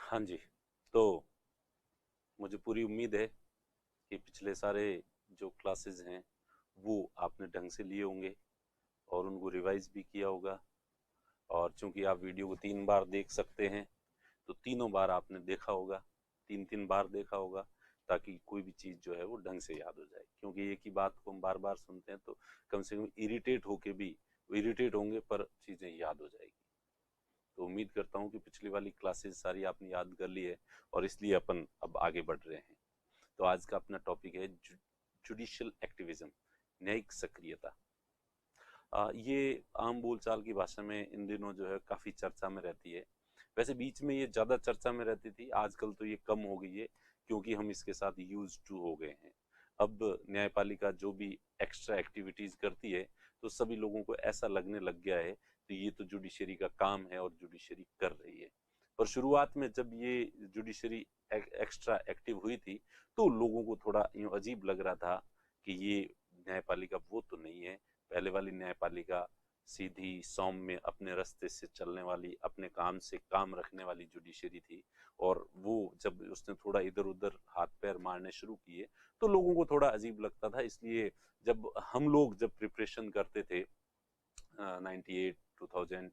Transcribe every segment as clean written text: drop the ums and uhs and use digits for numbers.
हाँ जी। तो मुझे पूरी उम्मीद है कि पिछले सारे जो क्लासेस हैं वो आपने ढंग से लिए होंगे और उनको रिवाइज भी किया होगा। और चूंकि आप वीडियो को 3 बार देख सकते हैं तो तीनों बार आपने देखा होगा, 3-3 बार देखा होगा, ताकि कोई भी चीज़ जो है वो ढंग से याद हो जाए। क्योंकि एक ही बात को हम बार बार सुनते हैं तो कम से कम इरिटेट होके भी इरिटेट होंगे पर चीज़ें याद हो जाएगी। तो उम्मीद करता हूँ कि पिछली वाली क्लासेस सारी आपने याद कर ली है और इसलिए अपन अब आगे बढ़ रहे हैं। तो आज का अपना टॉपिक है जुडिशियल एक्टिविज्म, न्यायिक सक्रियता। ये आम बोलचाल की भाषा में इन दिनों जो है काफी चर्चा में रहती है। वैसे बीच में ये ज्यादा चर्चा में रहती थी, आजकल तो ये कम हो गई है क्योंकि हम इसके साथ यूज टू हो गए हैं। अब न्यायपालिका जो भी एक्स्ट्रा एक्टिविटीज करती है तो सभी लोगों को ऐसा लगने लग गया है कि ये तो जुडिशरी का काम है और जुडिशरी कर रही है। पर शुरुआत में जब ये जुडिशरी एक्स्ट्रा एक्टिव हुई थी तो लोगों को थोड़ा यूं अजीब लग रहा था कि ये न्यायपालिका वो तो नहीं है। पहले वाली न्यायपालिका सीधी सौम्य अपने रास्ते से चलने वाली, अपने काम से काम रखने वाली जुडिशरी थी। और वो जब उसने थोड़ा इधर उधर हाथ पैर मारने शुरू किए तो लोगों को थोड़ा अजीब लगता था। इसलिए जब हम लोग जब प्रिपरेशन करते थे 98, 2000,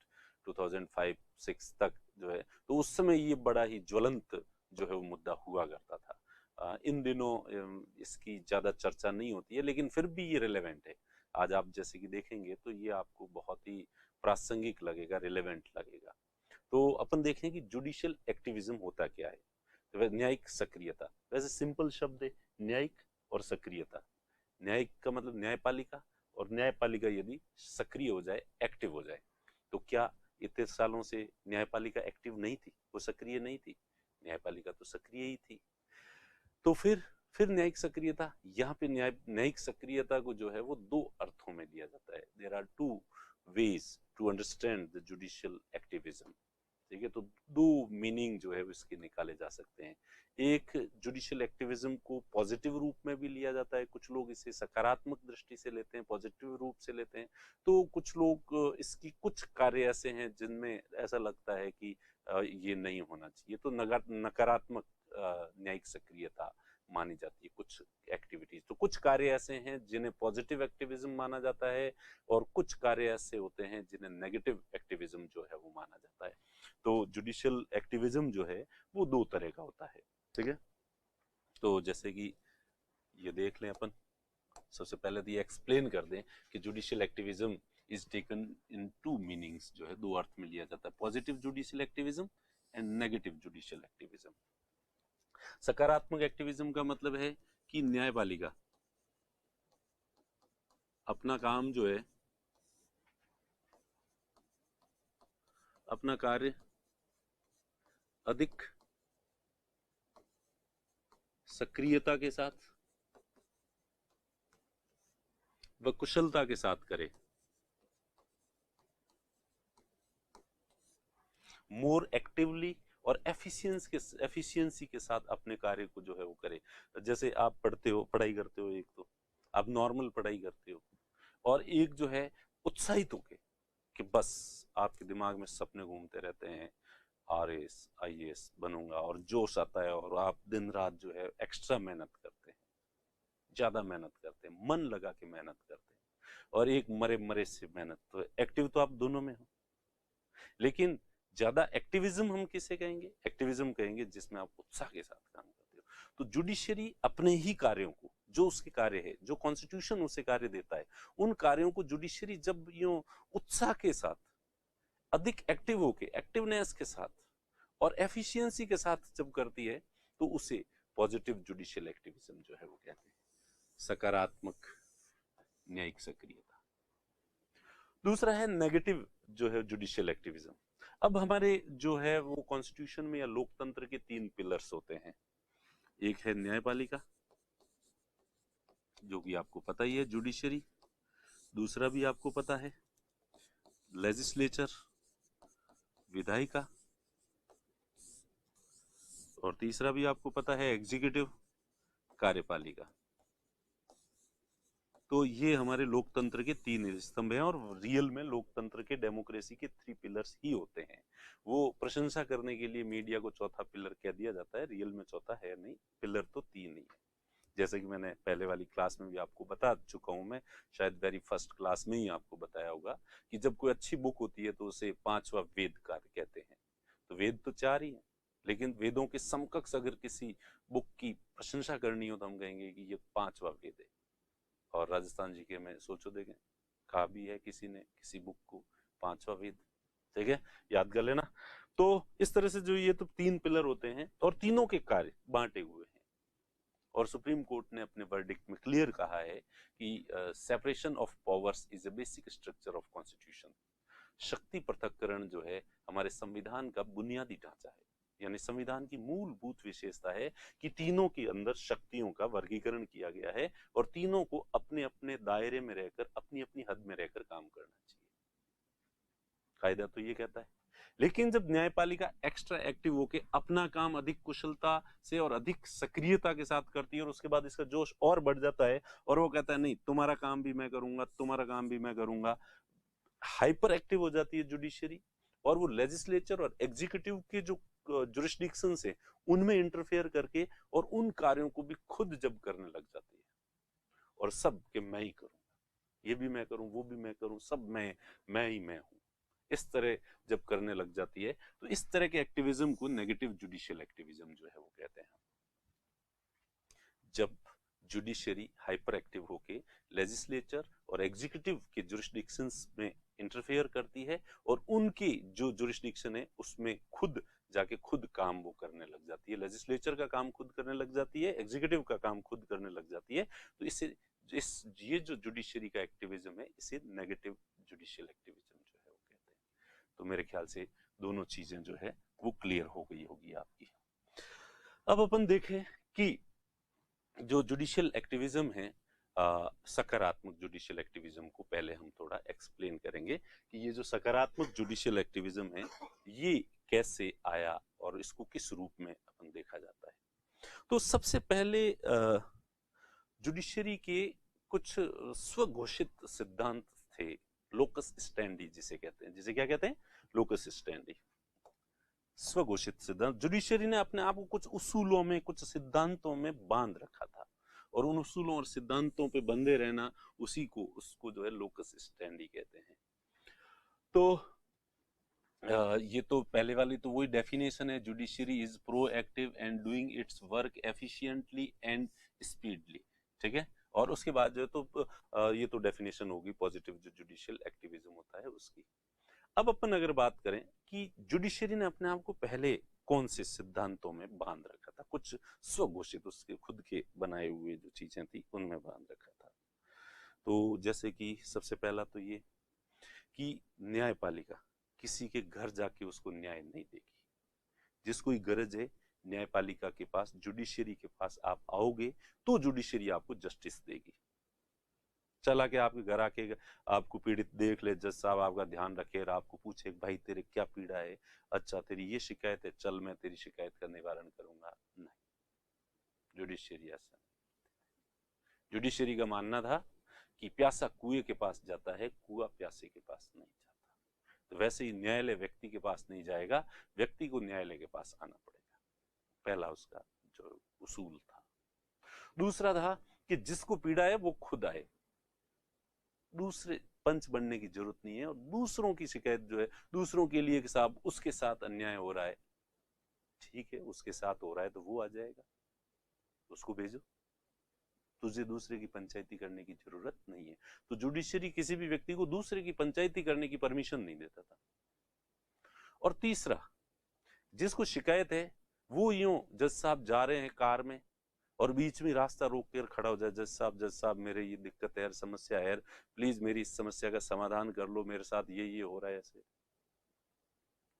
2005-6 तक जो है, तो उस समय ये बड़ा ही ज्वलंत जो है वो मुद्दा हुआ करता था। इन दिनों इसकी ज्यादा चर्चा नहीं होती है लेकिन फिर भी ये रिलेवेंट है। आज आप जैसे कि देखेंगे तो ये आपको बहुत ही प्रासंगिक लगेगा, रिलेवेंट लगेगा। तो अपन देखें कि जुडिशियल एक्टिविज्म होता क्या है। तो न्यायिक सक्रियता, वैसे सिंपल शब्द है, न्यायिक और सक्रियता। न्यायिक का मतलब न्यायपालिका, और न्यायपालिका यदि सक्रिय हो जाए, एक्टिव हो जाए, तो क्या इतने सालों से न्यायपालिका एक्टिव नहीं थी, वो सक्रिय नहीं थी? न्यायपालिका तो सक्रिय ही थी। तो फिर न्यायिक सक्रियता, यहाँ पे न्यायिक सक्रियता को जो है वो दो अर्थों में लिया जाता है। There are two ways to understand the judicial activism. ठीक है, तो दो मीनिंग जो है इसके निकाले जा सकते हैं। एक, जुडिशियल एक्टिविज्म को पॉजिटिव रूप में भी लिया जाता है, कुछ लोग इसे सकारात्मक दृष्टि से लेते हैं, पॉजिटिव रूप से लेते हैं। तो कुछ लोग इसकी कुछ कार्य ऐसे हैं जिनमें ऐसा लगता है कि ये नहीं होना चाहिए, तो नकारात्मक न्यायिक सक्रियता मानी जाती है कुछ एक्टिविटीज। तो कुछ कार्य ऐसे हैं जिन्हें पॉजिटिव एक्टिविज्म माना जाता है और कुछ कार्य ऐसे होते हैं जिन्हें नेगेटिव एक्टिविज्म जो है वो माना जाता है। तो जुडिशियल एक्टिविज्म जो है वो दो तरह का होता है। ठीक है, तो जैसे कि ये देख लें अपन, सबसे पहले तो ये एक्सप्लेन कर दें कि judicial activism is taken in two meanings, जो है दो अर्थ में लिया जाता है, positive judicial activism and negative judicial activism. सकारात्मक एक्टिविज्म का मतलब है कि न्यायपालिका अपना काम जो है, अपना कार्य अधिक सक्रियता के साथ व कुशलता के साथ करे, मोर एक्टिवली और एफिशिएंसी के साथ अपने कार्य को जो है वो करे। जैसे आप पढ़ते हो, पढ़ाई करते हो, एक तो आप नॉर्मल पढ़ाई करते हो, और एक जो है उत्साहित होके कि बस आपके दिमाग में सपने घूमते रहते हैं, आरएस आईएएस बनूंगा, और जोश आता है और आप दिन रात जो है एक्स्ट्रा मेहनत करते हैं, ज्यादा मेहनत करते हैं, मन लगा के मेहनत करते हैं, और एक मरे मरे से मेहनत। तो एक्टिव तो आप दोनों में हो, लेकिन ज्यादा एक्टिविज्म हम किसे कहेंगे? एक्टिविज्म कहेंगे जिसमें आप उत्साह के साथ काम करते हो। तो जुडिशरी अपने ही कार्यों को, जो उसके कार्य है, जो कॉन्स्टिट्यूशन उसे कार्य देता है, उन कार्यों को जुडिशरी जब यूं उत्साह के साथ, अधिक एक्टिव होके, एक्टिवनेस के साथ और एफिशिएंसी के साथ जब करती है तो उसे पॉजिटिव जुडिशियल एक्टिविज्म जो है वो कहते हैं, सकारात्मक न्यायिक सक्रियता। दूसरा है नेगेटिव जो है जुडिशियल एक्टिविज्म। अब हमारे जो है वो कॉन्स्टिट्यूशन में या लोकतंत्र के तीन पिलर्स होते हैं। एक है न्यायपालिका, जो कि आपको पता ही है, जुडिशरी। दूसरा भी आपको पता है, लेजिस्लेचर, विधायिका। और तीसरा भी आपको पता है, एग्जीक्यूटिव, कार्यपालिका। तो ये हमारे लोकतंत्र के 3 स्तंभ हैं, और रियल में लोकतंत्र के, डेमोक्रेसी के 3 पिलर्स ही होते हैं। वो प्रशंसा करने के लिए मीडिया को चौथा पिलर कह दिया जाता है, रियल में चौथा है नहीं, पिलर तो 3 ही है। जैसे कि मैंने पहले वाली क्लास में भी आपको बता चुका हूं, मैं शायद वेरी फर्स्ट क्लास में ही आपको बताया होगा कि जब कोई अच्छी बुक होती है तो उसे 5वां वेद कार्य कहते हैं। तो वेद तो 4 ही है, लेकिन वेदों के समकक्ष अगर किसी बुक की प्रशंसा करनी हो तो हम कहेंगे कि ये 5वां वेद है। और राजस्थान जी के में सोचो देखें, कहा भी है किसी ने किसी बुक को 5वां वेद, ठीक है, याद कर लेना। तो इस तरह से जो ये तो 3 पिलर होते हैं और तीनों के कार्य बांटे हुए हैं। और सुप्रीम कोर्ट ने अपने वर्डिक्ट में क्लियर कहा है कि separation of powers is a basic structure of constitution. शक्ति पृथक्करण जो है हमारे संविधान का बुनियादी ढांचा है, यानी संविधान की मूलभूत विशेषता है कि तीनों के अंदर शक्तियों का वर्गीकरण किया गया है और तीनों को अपने अपने दायरे में रहकर, अपनी अपनी हद में रहकर काम करना चाहिए। कायदा तो ये कहता है। लेकिन जब न्यायपालिका एक्स्ट्रा एक्टिव होके अपना काम अधिक कुशलता से और अधिक सक्रियता के साथ करती है और उसके बाद इसका जोश और बढ़ जाता है और वो कहता है नहीं तुम्हारा काम भी मैं करूंगा, तुम्हारा काम भी मैं करूंगा, हाइपर एक्टिव हो जाती है जुडिशरी, और वो लेजिस्लेचर और एग्जीक्यूटिव के जो जुरिस्डिक्शन है उनमें इंटरफेयर करके और उन कार्यों को भी खुद जब करने लग जाती है और सब के मैं ही करूंगा, ये भी मैं करूं, वो भी मैं करूं, सब मैं ही मैं हूं, इस तरह जब करने लग जाती है तो इस तरह के एक्टिविज्म को नेगेटिव जुडिशियल एक्टिविज्म जो है वो कहते हैं। जब जुडिशरी हाइपर एक्टिव होके लेजिस्लेचर और एग्जीक्यूटिव के जुरिस्डिक्शंस में इंटरफेयर करती है और उनकी जो जुरिस्डिक्शन है उसमें खुद जाके खुद काम वो करने लग जाती है, लेजिस्लेचर का काम खुद करने लग जाती है, एग्जीक्यूटिव का काम खुद करने लग जाती है, तो इससे ये जो जुडिशरी का एक्टिविज्म है इसे नेगेटिव जुडिशियल एक्टिविज्म जो है वो कहते हैं। तो मेरे ख्याल से दोनों चीजें जो है वो क्लियर हो गई होगी आपकी। अब अपन देखें कि जो जुडिशियल एक्टिविज्म है, सकारात्मक जुडिशियल एक्टिविज्म को पहले हम थोड़ा एक्सप्लेन करेंगे कि ये जो सकारात्मक जुडिशियल एक्टिविज्म है ये कैसे आया और इसको किस रूप में अपन देखा जाता है। तो सबसे पहले जुडिशरी के कुछ स्वघोषित सिद्धांत थे, लोकस स्टैंडी जिसे कहते हैं, जिसे क्या कहते हैं, लोकस स्टैंडी, स्वघोषित सिद्धांत। जुडिशरी ने अपने आप को कुछ उसूलों में, कुछ सिद्धांतों में बांध रखा था और उन उसूलों और सिद्धांतों पे बंधे रहना उसी को, उसको जो है लोकस स्टैंडी कहते हैं। तो ये तो पहले वाली तो वही डेफिनेशन है, judiciary is proactive and doing its work efficiently and speedily, ठीक है। और उसके बाद जो है तो ये तो डेफिनेशन होगी पॉजिटिव जो जुडिशियल एक्टिविज्म होता है उसकी। अब अपन अगर बात करें कि जुडिशरी ने अपने आप को पहले कौन से सिद्धांतों में बांध रखा था, कुछ स्वघोषित उसके खुद के बनाए हुए जो चीजें थी उनमें बांध रखा था। तो जैसे कि सबसे पहला तो ये कि न्यायपालिका किसी के घर जाके उसको न्याय नहीं देगी, जिसको गरज है न्यायपालिका के पास, जुडिशरी के पास आप आओगे तो जुडिशरी आपको जस्टिस देगी। चला के आपके घर आके आपको पीड़ित देख ले, जज साहब आपका ध्यान रखे और आपको पूछे भाई तेरे क्या पीड़ा है, अच्छा तेरी ये शिकायत है, चल मैं तेरी शिकायत का निवारण करूंगा, नहीं, जुडिशरी ऐसा नहीं। जुडिशरी का मानना था कि प्यासा कुएं के पास जाता है, कुआं प्यासे के पास नहीं जाता। तो वैसे ही न्यायालय व्यक्ति के पास नहीं जाएगा, व्यक्ति को न्यायालय के पास आना पड़ेगा, पहला उसका जो उसूल था। दूसरा था कि जिसको पीड़ा है वो खुद आए, दूसरे पंच बनने की जरूरत नहीं है, और दूसरों की शिकायत जो है दूसरों के लिए कि साहब उसके साथ अन्याय हो रहा है, ठीक है उसके साथ हो रहा है तो वो आ जाएगा, उसको भेजो, तुझे दूसरे की पंचायती करने की जरूरत नहीं है। तो जुडिशरी किसी भी व्यक्ति को दूसरे की पंचायती करने की परमिशन नहीं देता था। और तीसरा, जिसको शिकायत है वो यूं जज साहब जा रहे हैं कार में और बीच में रास्ता रोक कर खड़ा हो जाए, जज साहब मेरे ये दिक्कत है, समस्या है, प्लीज मेरी इस समस्या का समाधान कर लो, मेरे साथ ये हो रहा है,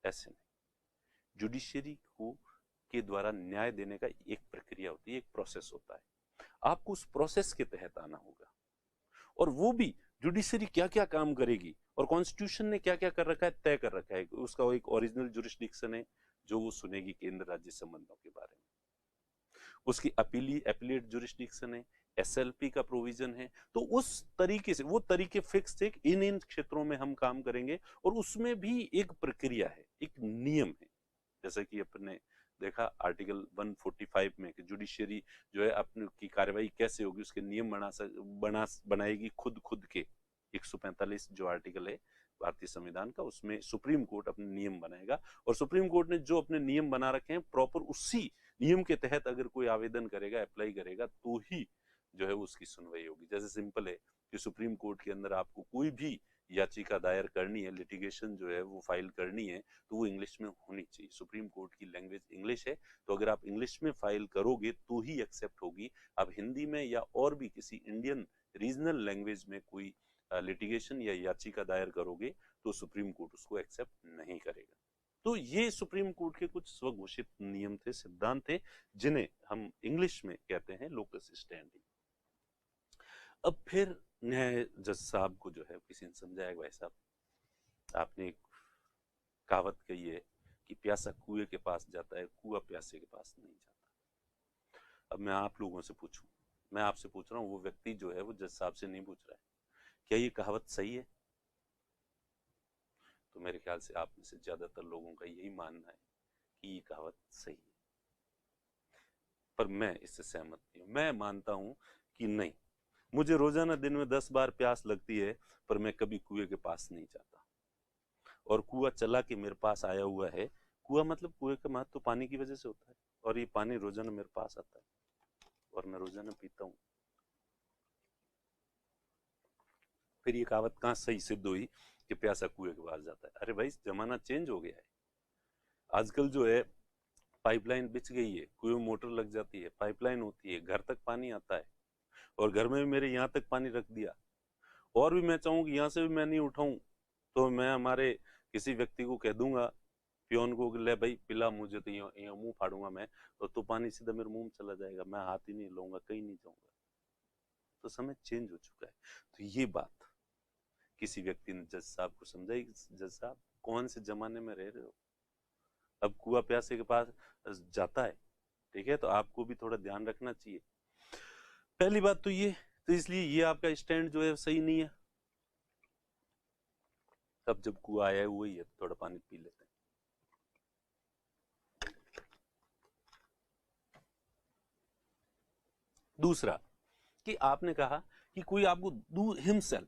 ऐसे नहीं। जुडिशरी को के द्वारा न्याय देने का एक प्रक्रिया होती है, एक प्रोसेस होता है, आपको उस प्रोसेस के तहत आना होगा। और वो भी जुडिशरी क्या क्या काम करेगी और कॉन्स्टिट्यूशन ने क्या क्या कर रखा है, तय कर रखा है, उसका एक ओरिजिनल जुरिस्डिक्शन है जो वो सुनेगी केंद्र राज्य संबंधों के बारे में, उसकी अपीलेट जुरिस्डिक्शन है, एसएलपी का प्रोविजन है। तो उस तरीके से वो तरीके फिक्स थे कि इन क्षेत्रों में हम काम करेंगे, और उसमें भी एक प्रक्रिया है, एक नियम है। जैसे कि अपने देखा आर्टिकल 145 में कि जुडिशियरी जो है अपनी की कार्रवाई कैसे होगी, उसके नियम बनाएगी खुद के। 145 जो आर्टिकल है भारतीय संविधान का, उसमें सुप्रीम कोर्ट अपने नियम बनाएगा, और सुप्रीम कोर्ट ने जो अपने नियम बना रखे हैं प्रॉपर उसी नियम के तहत अगर कोई आवेदन करेगा, अप्लाई करेगा, तो ही जो है उसकी सुनवाई होगी। जैसे सिंपल है कि सुप्रीम कोर्ट के अंदर आपको कोई भी याचिका दायर करनी है, लिटिगेशन जो है वो फाइल करनी है, तो वो इंग्लिश में होनी चाहिए। सुप्रीम कोर्ट की लैंग्वेज इंग्लिश है, तो अगर आप इंग्लिश में फाइल करोगे तो ही एक्सेप्ट होगी। आप हिंदी में या और भी किसी इंडियन रीजनल लैंग्वेज में कोई लिटिगेशन या याचिका दायर करोगे तो सुप्रीम कोर्ट उसको एक्सेप्ट नहीं करेगा। तो ये सुप्रीम कोर्ट के कुछ स्वघोषित नियम थे, सिद्धांत थे, जिन्हें हम इंग्लिश में कहते हैं लोकस स्टैंडी। अब फिर न्याय जज साहब को जो है किसी ने समझाया, भाई साहब आपने एक कहावत कही है कि प्यासा कुएं के पास जाता है, कुआं प्यासे के पास नहीं जाता। अब मैं आप लोगों से पूछूं, मैं आपसे पूछ रहा हूं, वो व्यक्ति जो है वो जज साहब से नहीं पूछ रहा है क्या ये कहावत सही है? तो मेरे ख्याल से आप में से ज्यादातर लोगों का यही मानना है कि ये कहावत सही है, पर मैं इससे सहमत नहीं हूं। मैं मानता हूं कि नहीं, मुझे रोजाना दिन में 10 बार प्यास लगती है, पर मैं कभी कुएं के पास नहीं जाता। और कुआं चला के मेरे पास आया हुआ है, कुआं मतलब कुएं का महत्व तो पानी की वजह से होता है, और ये पानी रोजाना मेरे पास आता है और मैं रोजाना पीता हूँ। फिर ये कहावत कहाँ सही सिद्ध हुई कि प्यासा कुएं के पास जाता है? अरे भाई जमाना चेंज हो गया है, आजकल जो है पाइपलाइन बिछ गई है, कुएं में मोटर लग जाती है, पाइपलाइन होती है, घर तक पानी आता है, और घर में भी मेरे यहाँ तक पानी रख दिया। और भी मैं चाहूँ कि यहाँ से भी मैं नहीं उठाऊं, तो मैं हमारे किसी व्यक्ति को कह दूंगा, पियोन को, ले भाई पिला मुझे, तो यहाँ मुंह फाड़ूंगा मैं, तो पानी सीधा मेरे मुंह में चला जाएगा, मैं हाथ ही नहीं लूंगा, कहीं नहीं जाऊंगा। तो समय चेंज हो चुका है। तो ये बात किसी व्यक्ति ने जज साहब को समझाई, जज साहब कौन से जमाने में रह रहे हो, अब कुआं प्यासे के पास जाता है, ठीक है, तो आपको भी थोड़ा ध्यान रखना चाहिए। पहली बात तो ये, तो इसलिए ये आपका स्टैंड जो है सही नहीं है। अब जब कुआं आया हुआ ही है तो थोड़ा पानी पी लेते हैं। दूसरा कि आपने कहा कि कोई आपको do himself,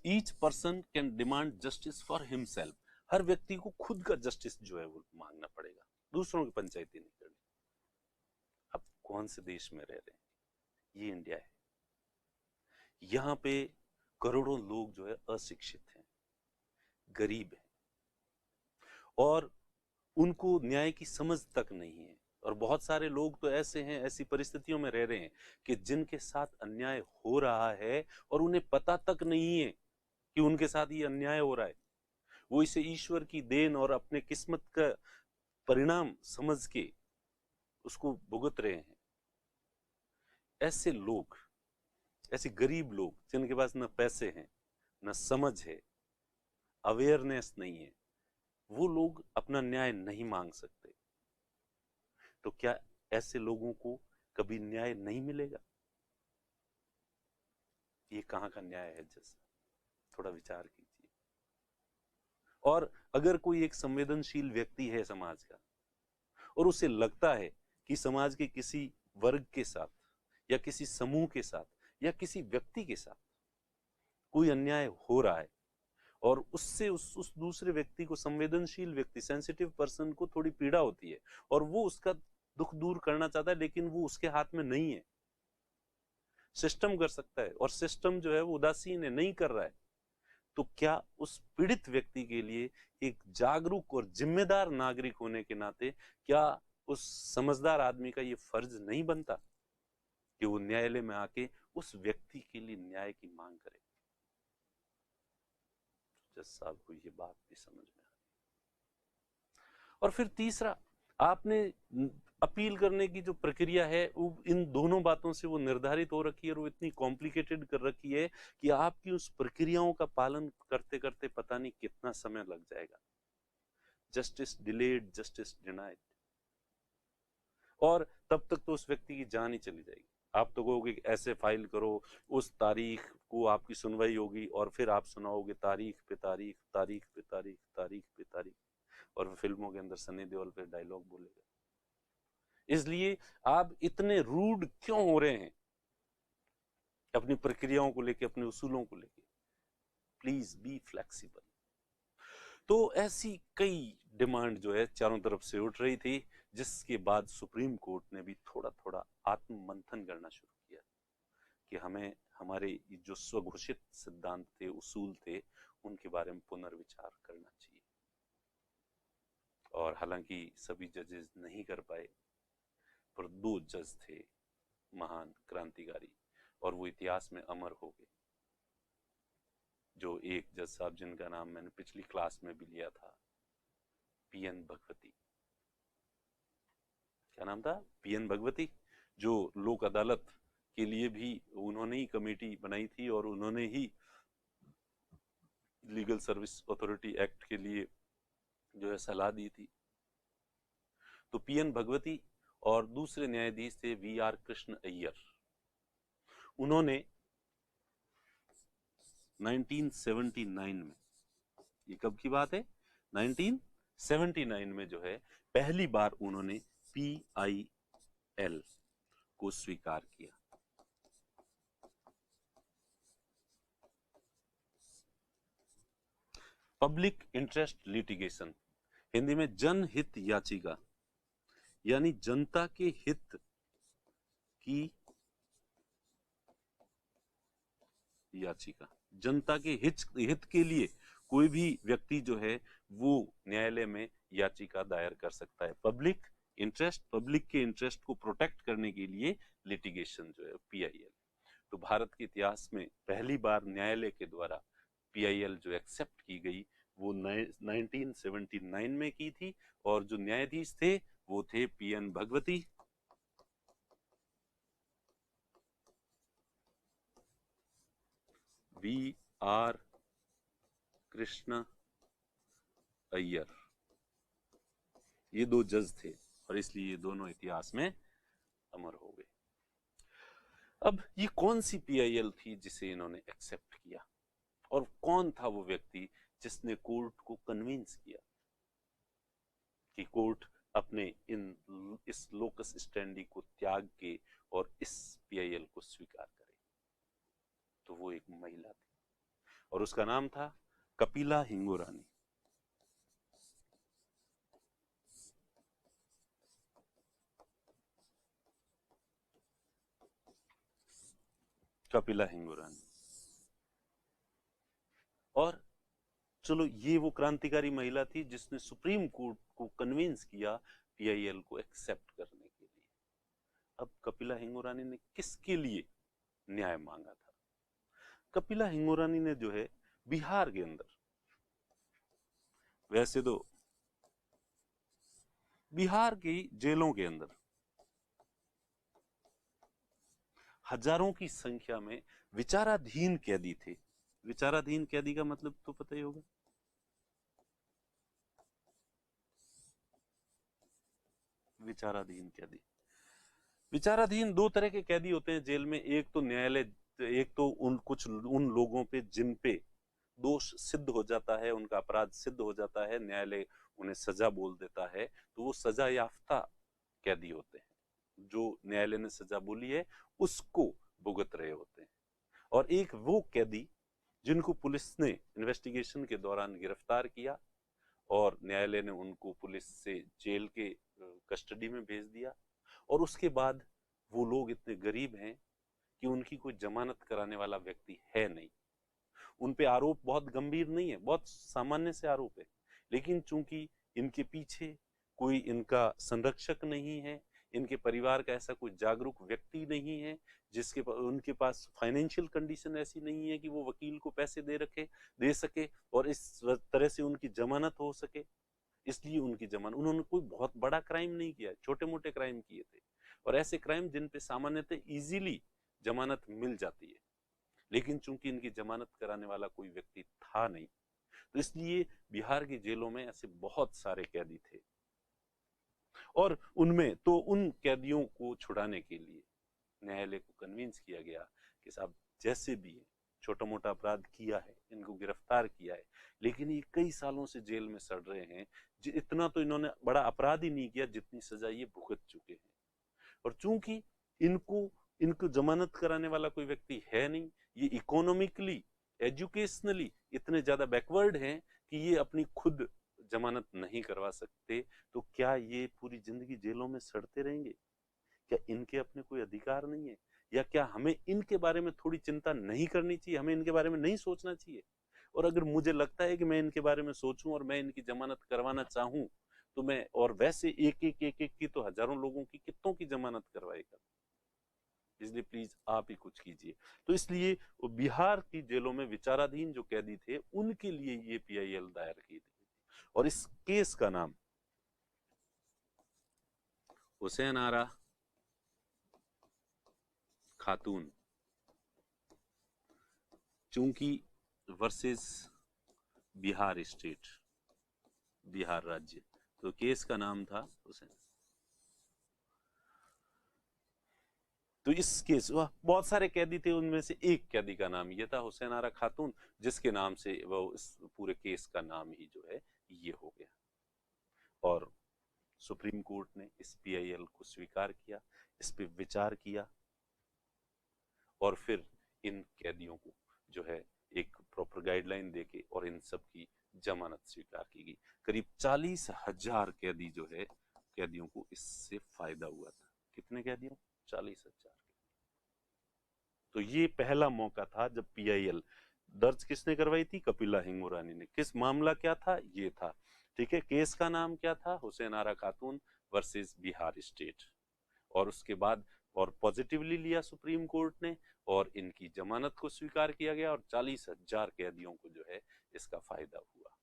each person can demand justice for himself, हर व्यक्ति को खुद का जस्टिस जो है वो मांगना पड़ेगा, दूसरों की पंचायती नहीं करनी। अब कौन से देश में रह रहे हैं? ये इंडिया है। यहाँ पे करोड़ों लोग जो है अशिक्षित हैं, गरीब हैं, और उनको न्याय की समझ तक नहीं है। और बहुत सारे लोग तो ऐसे हैं, ऐसी परिस्थितियों में रह रहे हैं कि जिनके साथ अन्याय हो रहा है और उन्हें पता तक नहीं है कि उनके साथ ये अन्याय हो रहा है। वो इसे ईश्वर की देन और अपने किस्मत का परिणाम समझ के उसको भुगत रहे हैं। ऐसे लोग, ऐसे गरीब लोग जिनके पास न पैसे हैं, न समझ है, अवेयरनेस नहीं है, वो लोग अपना न्याय नहीं मांग सकते। तो क्या ऐसे लोगों को कभी न्याय नहीं मिलेगा? ये कहाँ का न्याय है? जैसा थोड़ा विचार कीजिए। और अगर कोई एक संवेदनशील व्यक्ति है समाज का, और उसे लगता है कि समाज के किसी वर्ग के साथ या किसी समूह के साथ या किसी व्यक्ति के साथ कोई अन्याय हो रहा है, और उससे उस दूसरे व्यक्ति को, संवेदनशील व्यक्ति, सेंसिटिव पर्सन को थोड़ी पीड़ा होती है, और वो उसका दुख दूर करना चाहता है, लेकिन वो उसके हाथ में नहीं है। सिस्टम कर सकता है, और सिस्टम जो है वो उदासीन है, नहीं कर रहा है। तो क्या उस पीड़ित व्यक्ति के लिए एक जागरूक और जिम्मेदार नागरिक होने के नाते क्या उस समझदार आदमी का ये फर्ज नहीं बनता कि वो न्यायालय में आके उस व्यक्ति के लिए न्याय की मांग करे? जज साहब को ये बात भी समझ में आ गई। और फिर तीसरा, आपने अपील करने की जो प्रक्रिया है वो इन दोनों बातों से वो निर्धारित हो रखी है, और वो इतनी कॉम्प्लिकेटेड कर रखी है कि आपकी उस प्रक्रियाओं का पालन करते करते पता नहीं कितना समय लग जाएगा। जस्टिस डिलेड, जस्टिस डिनाइड, और तब तक तो उस व्यक्ति की जान ही चली जाएगी। आप तो कहोगे कि ऐसे फाइल करो, उस तारीख को आपकी सुनवाई होगी, और फिर आप सुनाओगे तारीख पे तारीख, तारीख पे तारीख, तारीख पे तारीख, और फिल्मों के अंदर सनी देओल फिर डायलॉग बोलेगा। इसलिए आप इतने रूड क्यों हो रहे हैं अपनी प्रक्रियाओं को लेके, अपने उसूलों को लेके? Please be flexible. तो ऐसी कई डिमांड जो है चारों तरफ से उठ रही थी, जिसके बाद सुप्रीम कोर्ट ने भी थोड़ा थोड़ा आत्म मंथन करना शुरू किया कि हमें हमारे जो स्वघोषित सिद्धांत थे, उसूल थे, उनके बारे में पुनर्विचार करना चाहिए। और हालांकि सभी जजेस नहीं कर पाए, पर 2 जज थे महान क्रांतिकारी, और वो इतिहास में अमर हो गए। जो एक जज साहब जिनका नाम मैंने पिछली क्लास में भी लिया था, पीएन भगवती। क्या नाम था? पीएन भगवती, जो लोक अदालत के लिए भी उन्होंने ही कमेटी बनाई थी, और उन्होंने ही लीगल सर्विस अथॉरिटी एक्ट के लिए जो है सलाह दी थी। तो पीएन भगवती और दूसरे न्यायाधीश थे वीआर कृष्ण अय्यर। उन्होंने 1979 में, ये कब की बात है, 1979 में जो है पहली बार उन्होंने PIL को स्वीकार किया। पब्लिक इंटरेस्ट लिटिगेशन, हिंदी में जनहित याचिका, यानी जनता के हित की याचिका। जनता के हित के लिए कोई भी व्यक्ति जो है वो न्यायालय में याचिका दायर कर सकता है। पब्लिक इंटरेस्ट, पब्लिक के इंटरेस्ट को प्रोटेक्ट करने के लिए लिटिगेशन जो है PIL। तो भारत के इतिहास में पहली बार न्यायालय के द्वारा PIL जो एक्सेप्ट की गई, वो 1979 में की थी, और जो न्यायाधीश थे वो थे PN भगवती, VR कृष्ण अय्यर। ये 2 जज थे, और इसलिए ये दोनों इतिहास में अमर हो गए। अब ये कौन सी PIL थी जिसे इन्होंने एक्सेप्ट किया, और कौन था वो व्यक्ति जिसने कोर्ट को कन्विंस किया कि कोर्ट अपने इस लोकस स्टैंडी को त्याग के और इस PIL को स्वीकार करे? तो वो एक महिला थी, और उसका नाम था कपिला हिंगोरानी। कपिला हिंगोरानी। और चलो, ये वो क्रांतिकारी महिला थी जिसने सुप्रीम कोर्ट को कन्विंस किया PIL को एक्सेप्ट करने के लिए। अब कपिला हिंगोरानी ने किसके लिए न्याय मांगा था? कपिला हिंगोरानी ने जो है बिहार के अंदर, वैसे तो बिहार की जेलों के अंदर हजारों की संख्या में विचाराधीन कैदी थे। विचाराधीन कैदी का मतलब तो पता ही होगा। विचाराधीन कैदी, विचाराधीन 2 तरह के कैदी होते हैं जेल में। एक तो न्यायालय, एक तो उन लोगों पे जिन पे दोष सिद्ध हो जाता है, उनका अपराध सिद्ध हो जाता है, न्यायालय उन्हें सजा बोल देता है, तो वो सजा याफ्ता कैदी होते हैं। जो न्यायालय ने सजा बोली है उसको भुगत रहे होते हैं। और एक वो कैदी जिनको पुलिस ने इन्वेस्टिगेशन के दौरान गिरफ्तार किया, और न्यायालय ने उनको पुलिस से जेल के कस्टडी में भेज दिया, और उसके बाद वो लोग इतने गरीब हैं कि उनकी कोई जमानत कराने वाला व्यक्ति है नहीं। उन पे आरोप बहुत गंभीर नहीं है, बहुत सामान्य से आरोप है, लेकिन चूंकि इनके पीछे कोई इनका संरक्षक नहीं है, इनके परिवार का ऐसा कोई जागरूक व्यक्ति नहीं है, उनके पास फाइनेंशियल कंडीशन ऐसी नहीं है कि वो वकील को पैसे दे सके और इस तरह से उनकी जमानत हो सके, इसलिए उनकी जमानत, उन्होंने कोई बहुत बड़ा क्राइम नहीं किया, छोटे मोटे क्राइम किए थे, और ऐसे क्राइम जिन पे सामान्यतः इजीली जमानत मिल जाती है, लेकिन चूंकि इनकी जमानत कराने वाला कोई व्यक्ति था नहीं, तो इसलिए बिहार की जेलों में ऐसे बहुत सारे कैदी थे। और उनमें तो उन कैदियों को छुड़ाने के लिए न्यायालय को कन्विंस किया गया कि साहब जैसे भी है, छोटा मोटा अपराध किया है, इनको गिरफ्तार किया है, लेकिन ये कई सालों से जेल में सड़ रहे हैं, इतना तो इन्होंने बड़ा अपराध ही नहीं किया जितनी सजा ये भुगत चुके हैं। और चूंकि इनको इनको जमानत कराने वाला कोई व्यक्ति है नहीं, ये इकोनॉमिकली एजुकेशनली इतने ज्यादा बैकवर्ड हैं कि ये अपनी खुद जमानत नहीं करवा सकते, तो क्या ये पूरी जिंदगी जेलों में सड़ते रहेंगे? क्या इनके अपने कोई अधिकार नहीं है? या क्या हमें इनके बारे में थोड़ी चिंता नहीं करनी चाहिए, हमें इनके बारे में नहीं सोचना चाहिए? और अगर मुझे लगता है कि मैं इनके बारे में सोचूं और मैं इनकी जमानत करवाना चाहूं, तो मैं, और वैसे एक एक की तो हजारों लोगों की, कितनों की जमानत करवाएगा? इसलिए प्लीज आप ही कुछ कीजिए। तो इसलिए बिहार की जेलों में विचाराधीन जो कैदी थे उनके लिए ये पीआईएल दायर की थी, और इस केस का नाम हुसैन आरा खातून चूंकि वर्सेस बिहार स्टेट, बिहार राज्य, तो केस का नाम था हुसैन। तो इस केस बहुत सारे कैदी थे, उनमें से एक कैदी का नाम ये था हुसैन आरा खातून, जिसके नाम से वो इस पूरे केस का नाम ही जो है ये हो गया। और सुप्रीम कोर्ट ने इस पीआईएल को स्वीकार किया, इस पे विचार किया, और फिर इन कैदियों को जो है एक प्रॉपर गाइडलाइन देके और इन सब की जमानत स्वीकार की गई। करीब 40,000 कैदी जो है, कैदियों को इससे फायदा हुआ था। कितने कैदियों? 40,000। तो ये पहला मौका था जब पीआईएल दर्ज किसने करवाई थी? कपिला हिंगोरानी ने। किस मामला क्या था? ये था, ठीक है, केस का नाम क्या था? हुसैन आरा खातून वर्सेस बिहार स्टेट। और उसके बाद और पॉजिटिवली लिया सुप्रीम कोर्ट ने, और इनकी जमानत को स्वीकार किया गया, और 40,000 कैदियों को जो है इसका फायदा हुआ।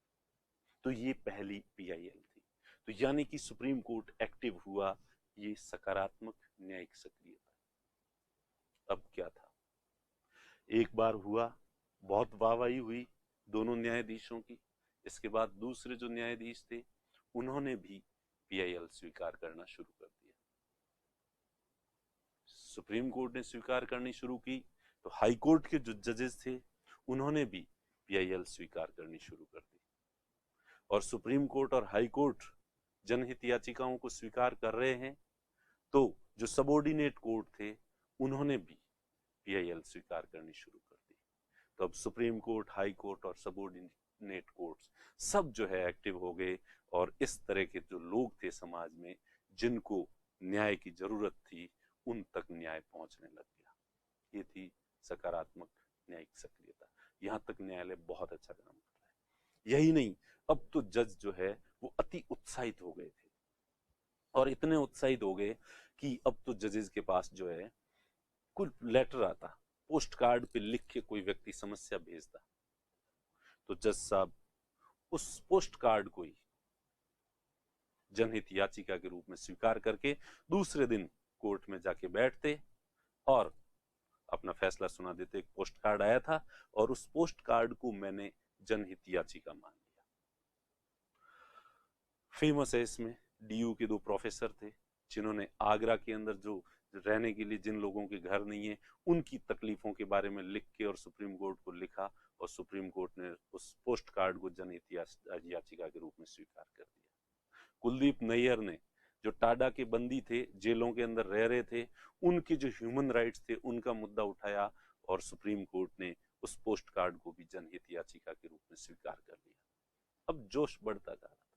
तो ये पहली पीआईएल थी। तो यानी कि सुप्रीम कोर्ट एक्टिव हुआ, ये सकारात्मक न्यायिक सक्रियता। अब क्या था? एक बार हुआ, बहुत वाहवाही हुई दोनों न्यायाधीशों की। इसके बाद दूसरे जो न्यायाधीश थे उन्होंने भी पीआईएल स्वीकार करना शुरू कर दिया। सुप्रीम कोर्ट ने स्वीकार करनी शुरू की, तो हाई कोर्ट के जो जजेस थे उन्होंने भी पीआईएल स्वीकार करनी शुरू कर दी। और सुप्रीम कोर्ट और हाई कोर्ट जनहित याचिकाओं को स्वीकार कर रहे हैं, तो जो सबऑर्डिनेट कोर्ट थे उन्होंने भी पीआईएल स्वीकार करनी शुरू कर दी। तो अब सुप्रीम कोर्ट, हाई कोर्ट और सबऑर्डिनेट कोर्ट्स सब जो है एक्टिव हो गए, और इस तरह के जो लोग थे समाज में जिनको न्याय की जरूरत थी, उन तक न्याय पहुंचने लग गया। ये थी सकारात्मक न्यायिक सक्रियता। यहां तक न्यायालय बहुत अच्छा काम कर रहा है। यही नहीं, अब तो जज जो है वो अति उत्साहित हो गए थे, और इतने उत्साहित हो गए कि अब तो जजेस के पास जो है कुछ लेटर आता, पोस्ट कार्ड पे लिख के कोई व्यक्ति समस्या भेजता, तो जज साहब उस पोस्ट कार्ड को ही जनहित याचिका के रूप में स्वीकार करके दूसरे दिन कोर्ट में जाके बैठते और अपना फैसला सुना देते। एक पोस्ट कार्ड आया था और उस पोस्ट कार्ड को मैंने जनहित याचिका मान लिया। फेमस है इसमें डीयू के 2 प्रोफेसर थे जिन्होंने आगरा के अंदर जो रहने के लिए जिन लोगों के घर नहीं है उनकी तकलीफों के बारे में लिख के और सुप्रीम कोर्ट को लिखा, और सुप्रीम कोर्ट ने उस पोस्ट कार्ड को जनहित याचिका के रूप में स्वीकार कर दिया। कुलदीप नैयर ने, जो टाडा के बंदी थे, जेलों के अंदर रह रहे थे, उनके जो ह्यूमन राइट्स थे उनका मुद्दा उठाया, और सुप्रीम कोर्ट ने उस पोस्ट कार्ड को भी जनहित याचिका के रूप में स्वीकार कर लिया। अब जोश बढ़ता जा रहा था,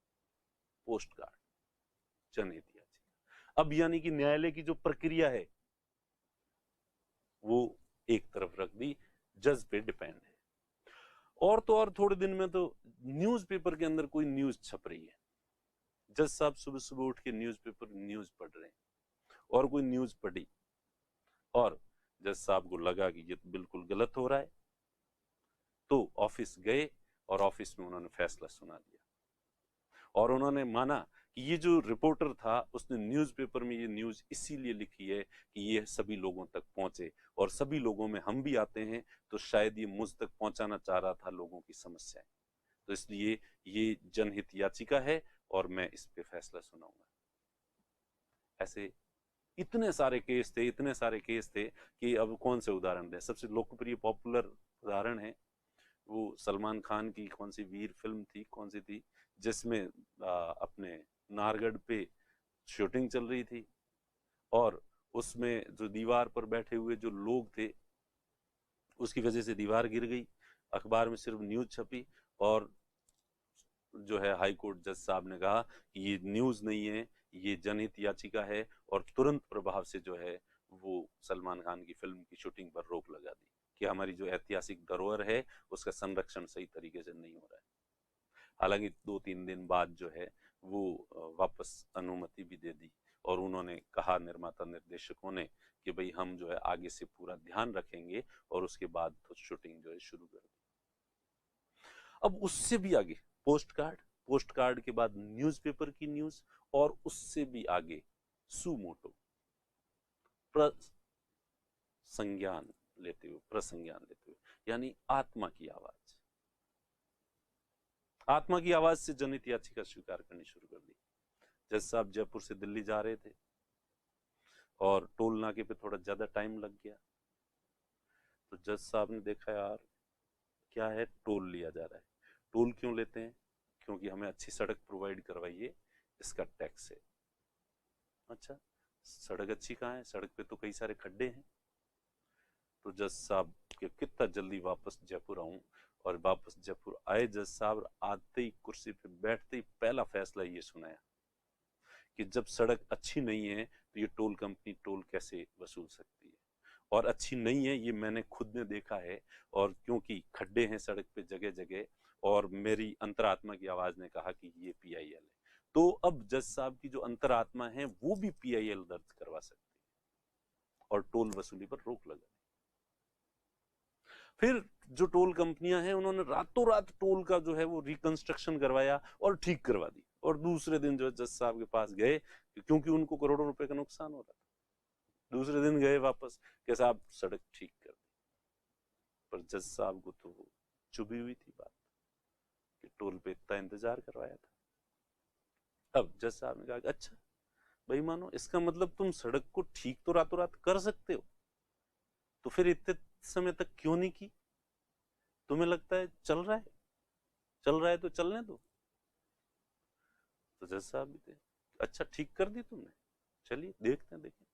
पोस्ट कार्ड, जनहित याचिका। अब यानी कि न्यायालय की जो प्रक्रिया है वो एक तरफ रख दी, जज पे डिपेंड है। और तो और थोड़े दिन में तो न्यूज़पेपर के अंदर कोई न्यूज छप रही है, जज साहब सुबह सुबह उठ के न्यूज़पेपर न्यूज पढ़ रहे हैं, और कोई न्यूज पढ़ी और जज साहब को लगा कि ये तो बिल्कुल गलत हो रहा है, तो ऑफिस गए और ऑफिस में उन्होंने फैसला सुना दिया, और उन्होंने माना कि ये जो रिपोर्टर था उसने न्यूज़पेपर में ये न्यूज इसीलिए लिखी है कि ये सभी लोगों तक पहुंचे, और सभी लोगों में हम भी आते हैं, तो शायद ये मुझ तक पहुंचाना चाह रहा था लोगों की समस्याएं, तो इसलिए ये जनहित याचिका है और मैं इस पे फैसला सुनाऊंगा। ऐसे इतने सारे केस थे, इतने सारे केस थे कि अब कौन से उदाहरण दें। सबसे लोकप्रिय पॉपुलर उदाहरण है वो सलमान खान की कौन सी वीर फिल्म थी, कौन सी थी, जिसमें अपने नाहरगढ़ पे शूटिंग चल रही थी और उसमें जो दीवार पर बैठे हुए जो लोग थे उसकी वजह से दीवार गिर गई, अखबार में सिर्फ न्यूज छपी और जो है हाई कोर्ट जज साहब ने कहा कि ये न्यूज नहीं है, ये जनहित याचिका है, और तुरंत प्रभाव से जो है वो सलमान खान की फिल्म की शूटिंग पर रोक लगा दी कि हमारी जो ऐतिहासिक धरोहर है उसका संरक्षण सही तरीके से नहीं हो रहा है। हालांकि 2-3 दिन बाद जो है वो वापस अनुमति भी दे दी और उन्होंने कहा निर्माता निर्देशकों ने कि भाई हम जो है आगे से पूरा ध्यान रखेंगे, और उसके बाद तो शूटिंग जो है शुरू कर दी। अब उससे भी आगे पोस्ट कार्ड, पोस्ट कार्ड के बाद न्यूज़पेपर की न्यूज, और उससे भी आगे सुमोटो, प्रसंज्ञान लेते हुए, यानी आत्मा की आवाज। आत्मा की आवाज से जनहित याचिका स्वीकार करनी शुरू कर दी। जज साहब जयपुर से दिल्ली जा रहे थे और टोल नाके पे थोड़ा ज्यादा टाइम लग गया, तो जज साहब ने देखा यार क्या है, टोल लिया जा रहा है। टोल क्यों लेते हैं? क्योंकि हमें अच्छी सड़क प्रोवाइड करवाइए, इसका टैक्स है। अच्छा, सड़क अच्छी कहाँ है? सड़क पे तो कई सारे खड्डे हैं। तो जज साहब के कितना जल्दी वापस जयपुर आऊं, और वापस जयपुर आए जज साहब, आते ही कुर्सी पे बैठते ही पहला फैसला ये सुनाया कि जब सड़क अच्छी नहीं है तो ये टोल कंपनी टोल कैसे वसूल सकती है, और अच्छी नहीं है ये मैंने खुद ने देखा है, और क्योंकि खड्डे हैं सड़क पे जगह जगह, और मेरी अंतरात्मा की आवाज ने कहा कि ये पीआईएल है, तो अब जज साहब की जो अंतरात्मा है वो भी पीआईएल दर्ज करवा सकती है और टोल वसूली पर रोक लगा। फिर जो टोल कंपनियां हैं उन्होंने रातों रात टोल का जो है वो रिकंस्ट्रक्शन करवाया और ठीक करवा दी, और दूसरे दिन जो जज साहब के पास गए, क्योंकि उनको करोड़ों रुपए का नुकसान हो रहा था, दूसरे दिन गए वापस कि साहब सड़क ठीक कर दी। पर जज साहब को तो चुभी हुई थी बात कि टोल पे इतना इंतजार करवाया था। अब जज साहब ने कहा अच्छा भाई मानो, इसका मतलब तुम सड़क को ठीक तो रातों रात कर सकते हो, तो फिर इतने समय तक क्यों नहीं की? तुम्हें लगता है चल रहा है, चल रहा है तो चलने दो। तो जज साहब भी थे, अच्छा ठीक कर दी तुमने, चलिए देखते हैं, देखें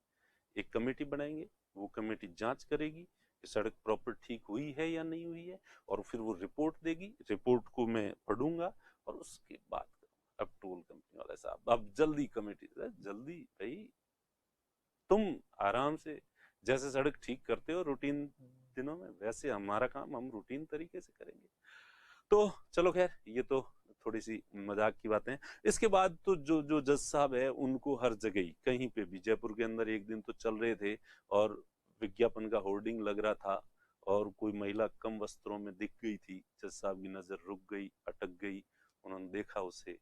एक कमेटी बनाएंगे, वो कमेटी जांच करेगी कि सड़क प्रॉपर ठीक हुई है या नहीं हुई है, और फिर वो रिपोर्ट देगी, रिपोर्ट को मैं पढ़ूंगा और उसके बाद अब टोल कंपनी वाले साहब अब जल्दी कमेटी, जल्दी भाई तुम आराम से जैसे सड़क ठीक करते हो रूटीन दिनों में, वैसे हमारा काम हम रूटीन तरीके से करेंगे। तो चलो खैर ये तो थोड़ी सी मजाक की बातें। इसके बाद तो जो जो जज साहब है उनको हर जगह ही कहीं पे भी, जयपुर के अंदर एक दिन तो चल रहे थे और विज्ञापन का होर्डिंग लग रहा था और कोई महिला कम वस्त्रों में दिख गई थी, जज साहब की नजर रुक गई, अटक गई, उन्होंने देखा उसे,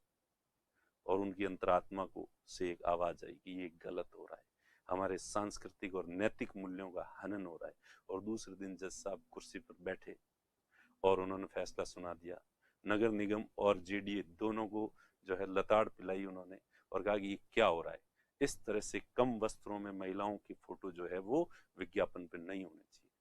और उनकी अंतरात्मा को से एक आवाज आई कि ये गलत हो रहा है, हमारे सांस्कृतिक और नैतिक मूल्यों का हनन हो रहा है। और दूसरे दिन जज साहब कुर्सी पर बैठे और उन्होंने फैसला सुना दिया। नगर निगम और जेडीए दोनों को जो है लताड़ पिलाई उन्होंने, और कहा कि ये क्या हो रहा है, इस तरह से कम वस्त्रों में महिलाओं की फोटो जो है वो विज्ञापन पे नहीं होनी चाहिए।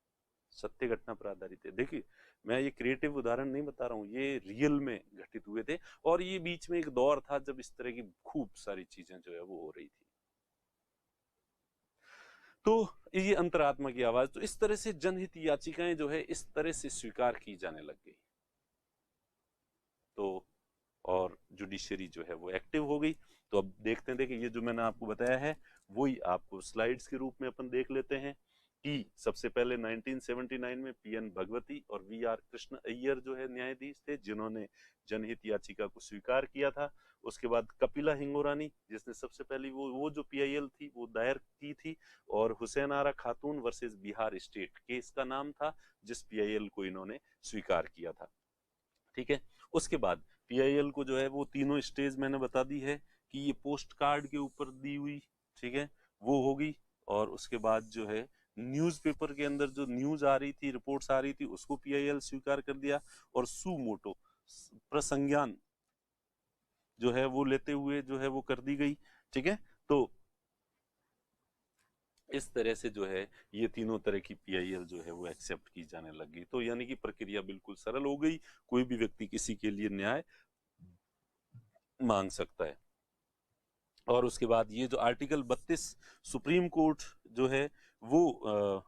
सत्य घटना पर आधारित है। देखिए मैं ये क्रिएटिव उदाहरण नहीं बता रहा हूँ, ये रियल में घटित हुए थे, और ये बीच में एक दौर था जब इस तरह की खूब सारी चीजें जो है वो हो रही थी। तो ये अंतरात्मा की आवाज, तो इस तरह से जनहित याचिकाएं जो है इस तरह से स्वीकार की जाने लग गई। तो और जुडिशरी जो है वो एक्टिव हो गई। तो अब देखते हैं, देखिए ये जो मैंने आपको बताया है वही आपको स्लाइड्स के रूप में अपन देख लेते हैं कि सबसे पहले 1979 में पीएन भगवती और वीआर कृष्ण अय्यर जो है न्यायाधीश थे जिन्होंने जनहित याचिका को स्वीकार किया था। उसके बाद कपिला हिंगोरानी जिसने सबसे पहली वो जो पीआईएल थी वो दायर की थी, और हुसैन आरा खातून वर्सेस बिहार स्टेट केस का नाम था जिस पीआईएल को इन्होंने स्वीकार किया था। ठीक है, उसके बाद पीआईएल को जो है वो तीनों स्टेज मैंने बता दी है कि ये पोस्ट कार्ड के ऊपर दी हुई, ठीक है, वो होगी। और उसके बाद जो है न्यूज़पेपर के अंदर जो न्यूज आ रही थी, रिपोर्ट्स आ रही थी, उसको पीआईएल स्वीकार कर दिया, और सुमोटो प्रसंज्ञान जो है वो लेते हुए जो है वो कर दी गई। ठीक है, तो इस तरह से जो है ये तीनों तरह की पीआईएल जो है वो एक्सेप्ट की जाने लगी। तो यानी कि प्रक्रिया बिल्कुल सरल हो गई, कोई भी व्यक्ति किसी के लिए न्याय मांग सकता है। और उसके बाद ये जो आर्टिकल 32 सुप्रीम कोर्ट जो है वो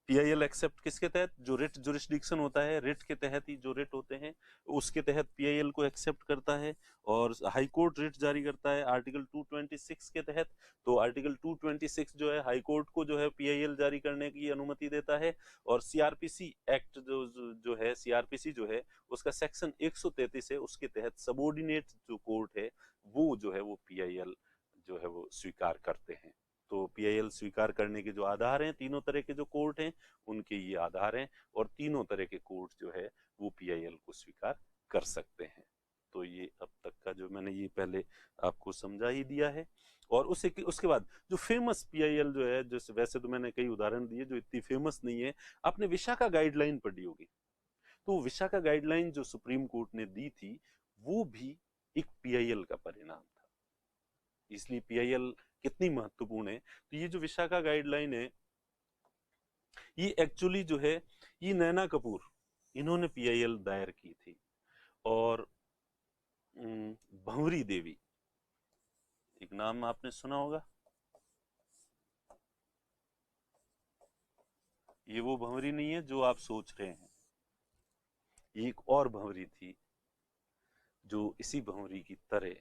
पीआईएल एक्सेप्ट किसके तहत, जो रिट जुरिस्डिक्शन होता है, रिट के तहत ही जो रिट होते हैं उसके तहत पीआईएल को एक्सेप्ट करता है। और हाई कोर्ट रिट जारी करता है आर्टिकल 226 के तहत। तो आर्टिकल 226 जो है हाई कोर्ट को जो है पीआईएल जारी करने की अनुमति देता है। और सीआरपीसी एक्ट जो है सीआरपीसी जो है उसका सेक्शन 133 है, उसके तहत सबऑर्डिनेट जो कोर्ट है वो जो है वो पीआईएल जो है वो स्वीकार करते हैं। तो पीआईएल स्वीकार करने के जो आधार हैं, तीनों तरह के जो कोर्ट हैं उनके ये आधार हैं, और तीनों तरह के कोर्ट जो है वो पीआईएल को स्वीकार कर सकते हैं। तो ये अब तक का जो मैंने ये पहले आपको समझा ही दिया है। और उसके बाद जो फेमस पीआईएल जो है, जैसे वैसे तो मैंने कई उदाहरण दिए जो इतनी फेमस नहीं है, आपने विशाखा गाइडलाइन पढ़ी होगी। तो विशाखा गाइडलाइन जो सुप्रीम कोर्ट ने दी थी वो भी एक पीआईएल का परिणाम था। इसलिए पीआईएल कितनी महत्वपूर्ण है, तो ये जो विशाखा गाइडलाइन है ये एक्चुअली जो है ये नैना कपूर इन्होंने पीआईएल दायर की थी। और भंवरी देवी, एक नाम आपने सुना होगा, ये वो भंवरी नहीं है जो आप सोच रहे हैं, ये एक और भंवरी थी जो इसी भंवरी की तरह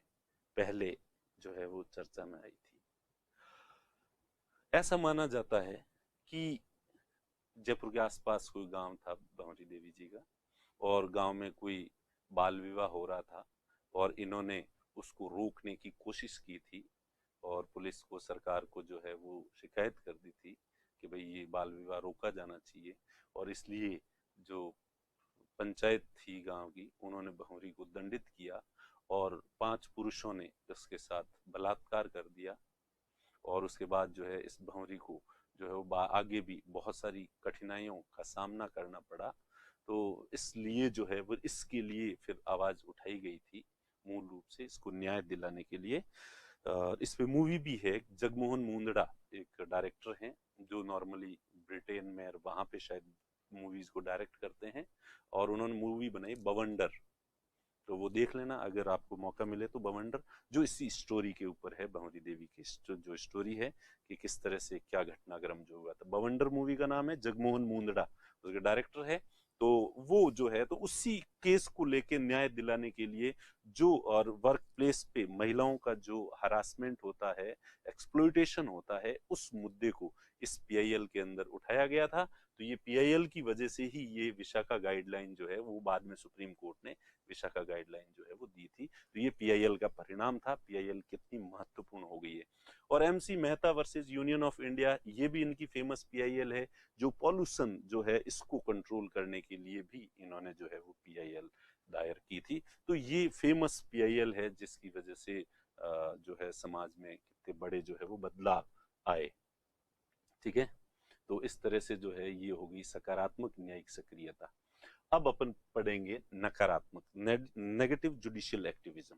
पहले जो है वो चर्चा में आई थी। ऐसा माना जाता है कि जयपुर के आसपास कोई गांव था भंवरी देवी जी का, और गांव में कोई बाल विवाह हो रहा था, और इन्होंने उसको रोकने की कोशिश की थी, और पुलिस को, सरकार को जो है वो शिकायत कर दी थी कि भाई ये बाल विवाह रोका जाना चाहिए। और इसलिए जो पंचायत थी गांव की, उन्होंने भंवरी को दंडित किया, और 5 पुरुषों ने उसके साथ बलात्कार कर दिया। और उसके बाद जो है इस भंवरी को जो है वो आगे भी बहुत सारी कठिनाइयों का सामना करना पड़ा। तो इसलिए जो है वो इसके लिए फिर आवाज उठाई गई थी, मूल रूप से इसको न्याय दिलाने के लिए। इस पे मूवी भी है, जगमोहन मुंदड़ा एक डायरेक्टर हैं जो नॉर्मली ब्रिटेन में और वहां पे शायद मूवीज को डायरेक्ट करते हैं, और उन्होंने मूवी बनाई बवंडर। तो वो देख लेना अगर आपको मौका मिले तो, बवंडर, जो इसी स्टोरी के ऊपर है, भंवरी देवी की जो स्टोरी है कि किस तरह से क्या घटनाक्रम जो हुआ था। बवंडर मूवी का नाम है, जगमोहन मुंदड़ा उसके डायरेक्टर है। तो वो जो है तो उसी केस को लेके न्याय दिलाने के लिए जो, और वर्क प्लेस पे महिलाओं का जो हरासमेंट होता है, एक्सप्लॉइटेशन होता है, उस मुद्दे को इस पीआईएल के अंदर उठाया गया था। तो ये पीआईएल की वजह से ही ये विशाखा गाइडलाइन जो है वो बाद में सुप्रीम कोर्ट ने विशाखा गाइडलाइन जो है वो दी थी। तो ये पीआईएल का परिणाम था, पीआईएल कितनी महत्वपूर्ण हो गई है। और MC Mehta versus Union of India, ये भी इनकी फेमस पीआईएल है, जो पॉल्यूशन जो है इसको कंट्रोल करने के लिए भी इन्होंने जो है वो पीआईएल दायर की थी। तो ये फेमस पीआईएल है जिसकी वजह से जो है समाज में कितने बड़े जो है वो बदलाव आए। ठीक है, तो इस तरह से जो है ये होगी सकारात्मक न्यायिक सक्रियता। अब अपन पढ़ेंगे नकारात्मक, नेगेटिव जुडिशियल एक्टिविज्म।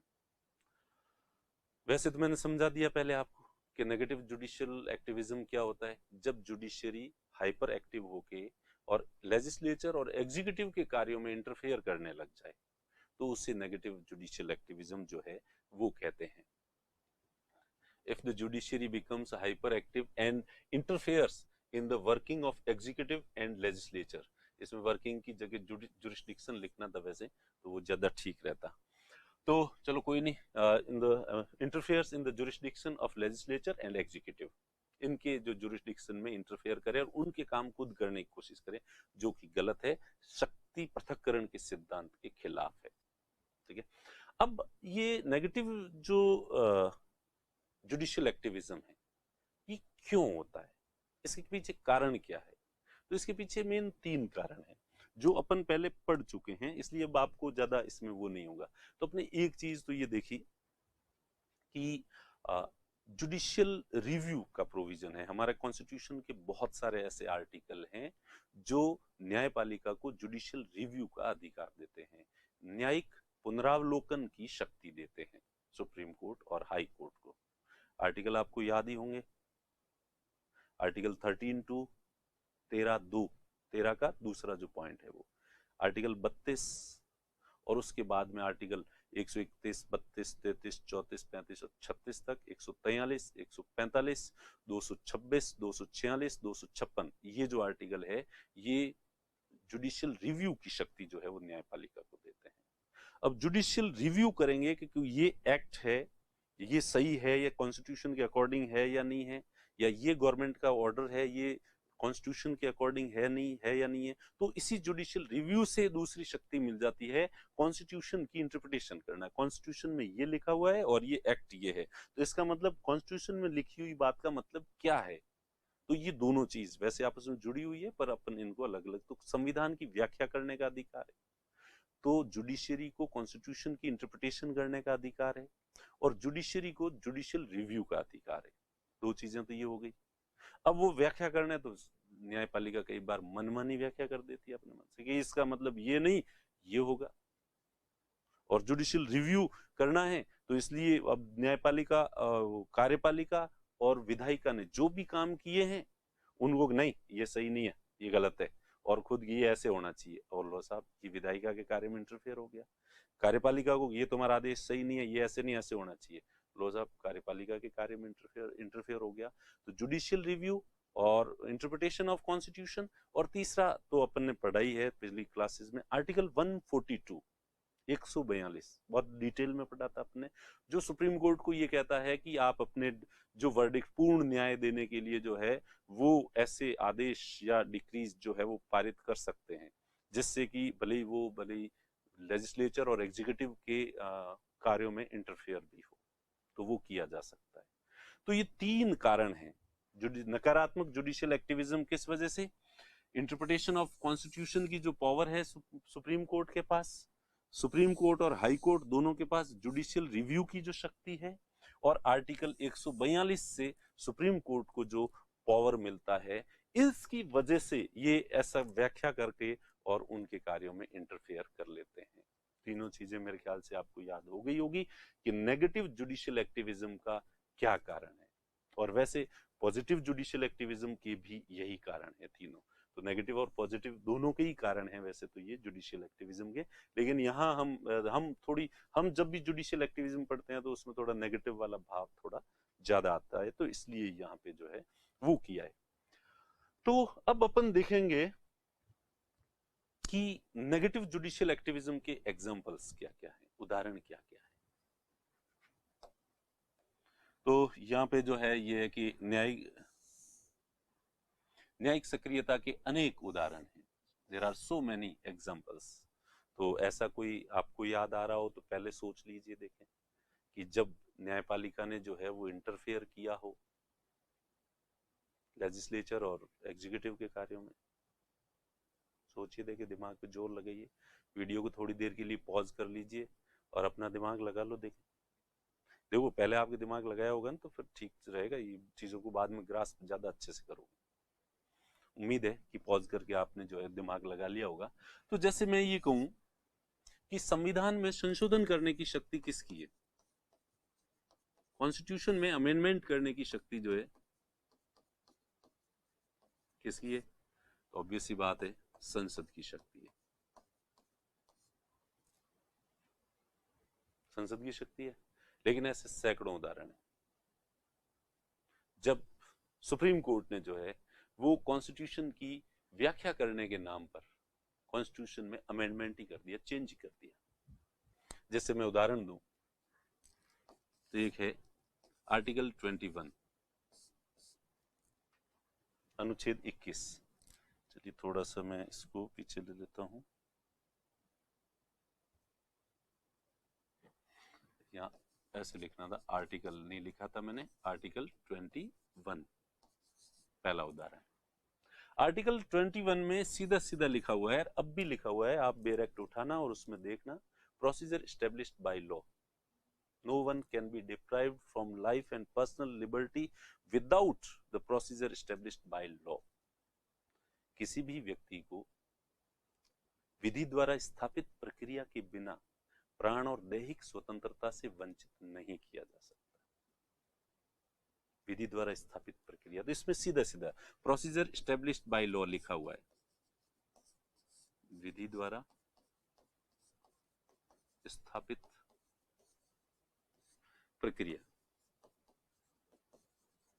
वैसे तो मैंने समझा दिया पहले आपको कि नेगेटिव जुडिशियल एक्टिविज्म क्या होता है, जब जुडिशरी हाइपर एक्टिव होके और लेजिस्लेचर और एग्जीक्यूटिव के कार्यों में इंटरफेयर करने लग जाए, तो उसे नेगेटिव जुडिशियल एक्टिविज्म जो है वो कहते हैं। If the judiciary becomes hyperactive and interferes in the working of executive and legislature, इसमें वर्किंग की जगह जुरिस्डिक्शन लिखना था वैसे, तो वो ज्यादा ठीक रहता। तो चलो कोई नहीं, in the interferes in the jurisdiction of legislature and executive, इनके जो जुरिस्डिक्शन में इंटरफेयर करे और उनके काम खुद करने की कोशिश करे, जो कि गलत है, शक्ति पृथक्करण के सिद्धांत के खिलाफ है। ठीक है, अब ये नेगेटिव जो जुडिशियल एक्टिविज्म है ये क्यों होता है, इसके पीछे कारण क्या है? तो इसके पीछे मेन 3 कारण है जो अपन पहले पढ़ चुके हैं, इसलिए अब आपको ज्यादा इसमें वो नहीं होगा। तो अपने एक चीज तो ये देखी कि जुडिशियल रिव्यू का प्रोविजन है, हमारे कॉन्स्टिट्यूशन के बहुत सारे ऐसे आर्टिकल हैं जो न्यायपालिका को जुडिशियल रिव्यू का अधिकार देते हैं, न्यायिक पुनरावलोकन की शक्ति देते हैं सुप्रीम कोर्ट और हाई कोर्ट को। आर्टिकल आपको याद ही होंगे, आर्टिकल 13 टू 13 का दूसरा जो पॉइंट है वो आर्टिकल 32 और उसके बाद में आर्टिकल 131, 32, 33, 34, 35 और 36 तक 143, 145, 226, 246, 256 ये जो आर्टिकल है ये जुडिशियल रिव्यू की शक्ति जो है वो न्यायपालिका को देते हैं। अब जुडिशियल रिव्यू करेंगे कि ये एक्ट है ये सही है, ये कॉन्स्टिट्यूशन के अकॉर्डिंग है या नहीं है, या ये गवर्नमेंट का ऑर्डर है ये कॉन्स्टिट्यूशन के अकॉर्डिंग है नहीं है या नहीं है। तो इसी जुडिशियल रिव्यू से दूसरी शक्ति मिल जाती है कॉन्स्टिट्यूशन की इंटरप्रिटेशन करना। कॉन्स्टिट्यूशन में ये लिखा हुआ है और ये एक्ट ये है, तो इसका मतलब कॉन्स्टिट्यूशन में लिखी हुई बात का मतलब क्या है। तो ये दोनों चीज वैसे आपस में जुड़ी हुई है पर अपन इनको अलग अलग। तो संविधान की व्याख्या करने का अधिकार है, तो जुडिशरी को कॉन्स्टिट्यूशन की इंटरप्रिटेशन करने का अधिकार है, और जुडिशरी को जुडिशियल रिव्यू का अधिकार है। दो चीजें तो ये हो गई। अब वो व्याख्या करना तो न्यायपालिका कई बार मनमानी व्याख्या कर देती है अपने मन से कि इसका मतलब ये नहीं ये होगा, और जुडिशियल रिव्यू करना है तो इसलिए अब न्यायपालिका कार्यपालिका और विधायिका ने जो भी काम किए हैं उनको नहीं ये सही नहीं है ये गलत है और खुद ये ऐसे होना चाहिए, और लो साहब की विधायिका के कार्य में इंटरफेयर हो गया। कार्यपालिका को ये तुम्हारा आदेश सही नहीं है ये ऐसे नहीं ऐसे होना चाहिए, लो साहब कार्यपालिका के कार्य में इंटरफेयर हो गया। तो जुडिशियल रिव्यू और इंटरप्रिटेशन ऑफ कॉन्स्टिट्यूशन। और तीसरा तो अपन ने पढ़ाई है पिछली क्लासेस में आर्टिकल 142 142 बहुत डिटेल में पढ़ा था आपने, जो सुप्रीम कोर्ट को ये कहता है कि आप अपने जो वर्डिक्ट पूर्ण न्याय देने के लिए जो है वो ऐसे आदेश या डिक्रीज जो है वो पारित कर सकते हैं जिससे कि भले ही लेजिस्लेचर और एग्जीक्यूटिव के कार्यों में इंटरफेयर भी हो तो वो किया जा सकता है। तो ये तीन कारण हैं नकारात्मक जुडिशियल एक्टिविज्म किस वजह से, इंटरप्रिटेशन ऑफ कॉन्स्टिट्यूशन की जो पावर है सुप्रीम कोर्ट के पास, सुप्रीम कोर्ट और हाई कोर्ट दोनों के पास जुडिशियल रिव्यू की जो शक्ति है, और आर्टिकल 142 से सुप्रीम कोर्ट को जो पावर मिलता है, इसकी वजह से ये ऐसा व्याख्या करके और उनके कार्यों में इंटरफेयर कर लेते हैं। तीनों चीजें मेरे ख्याल से आपको याद हो गई होगी कि नेगेटिव जुडिशियल एक्टिविज्म का क्या कारण है, और वैसे पॉजिटिव जुडिशियल एक्टिविज्म के भी यही कारण है तीनों। तो नेगेटिव और पॉजिटिव दोनों के ही कारण हैं वैसे तो ये जुडिशियल एक्टिविज्म के, लेकिन यहाँ हम जब भी जुडिशियल एक्टिविज्म पढ़ते हैं तो उसमें थोड़ा नेगेटिव वाला भाव थोड़ा ज्यादा आता है, तो इसलिए यहाँ पे जो है वो किया है। तो अब अपन देखेंगे कि नेगेटिव जुडिशियल एक्टिविज्म के एग्जांपल्स क्या क्या है, उदाहरण क्या क्या है। तो यहाँ पे जो है ये है कि न्यायिक सक्रियता के अनेक उदाहरण हैं, there are so many examples. तो ऐसा कोई आपको याद आ रहा हो तो पहले सोच लीजिए, देखें कि जब न्यायपालिका ने जो है वो इंटरफेयर किया हो लेजिस्लेचर और एग्जीक्यूटिव के कार्यों में। सोचिए, देखिए, दिमाग पे जोर लगाइए, वीडियो को थोड़ी देर के लिए पॉज कर लीजिए और अपना दिमाग लगा लो। देखो पहले आपके दिमाग लगाया होगा ना तो फिर ठीक रहेगा, ये चीजों को बाद में ग्रास्प ज्यादा अच्छे से करोगे। उम्मीद है कि पॉज करके आपने जो है दिमाग लगा लिया होगा। तो जैसे मैं ये कहूं कि संविधान में संशोधन करने की शक्ति किसकी है, कॉन्स्टिट्यूशन में अमेंडमेंट करने की शक्ति जो है किसकी है, तो ऑब्वियस सी बात है संसद की शक्ति है, संसद की शक्ति है। लेकिन ऐसे सैकड़ों उदाहरण है जब सुप्रीम कोर्ट ने जो है वो कॉन्स्टिट्यूशन की व्याख्या करने के नाम पर कॉन्स्टिट्यूशन में अमेंडमेंट ही कर दिया, चेंज ही कर दिया। जैसे मैं उदाहरण दूं तो एक है आर्टिकल 21 अनुच्छेद 21। चलिए थोड़ा सा मैं इसको पीछे ले लेता हूं, यहाँ ऐसे लिखना था, आर्टिकल नहीं लिखा था मैंने, आर्टिकल 21 पहला उदाहरण। आर्टिकल 21 में सीधा सीधा लिखा हुआ है, अब भी लिखा हुआ है, आप बेयर एक्ट उठाना और उसमें देखना, procedure established by law, no one can be deprived from life and personal liberty without the procedure established by law। किसी भी व्यक्ति को विधि द्वारा स्थापित प्रक्रिया के बिना प्राण और दैहिक स्वतंत्रता से वंचित नहीं किया जा सकता। विधि द्वारा स्थापित प्रक्रिया। तो इसमें सीधा सीधा प्रोसीजर एस्टेब्लिश्ड बाय लॉ लिखा हुआ है, विधि द्वारा स्थापित प्रक्रिया।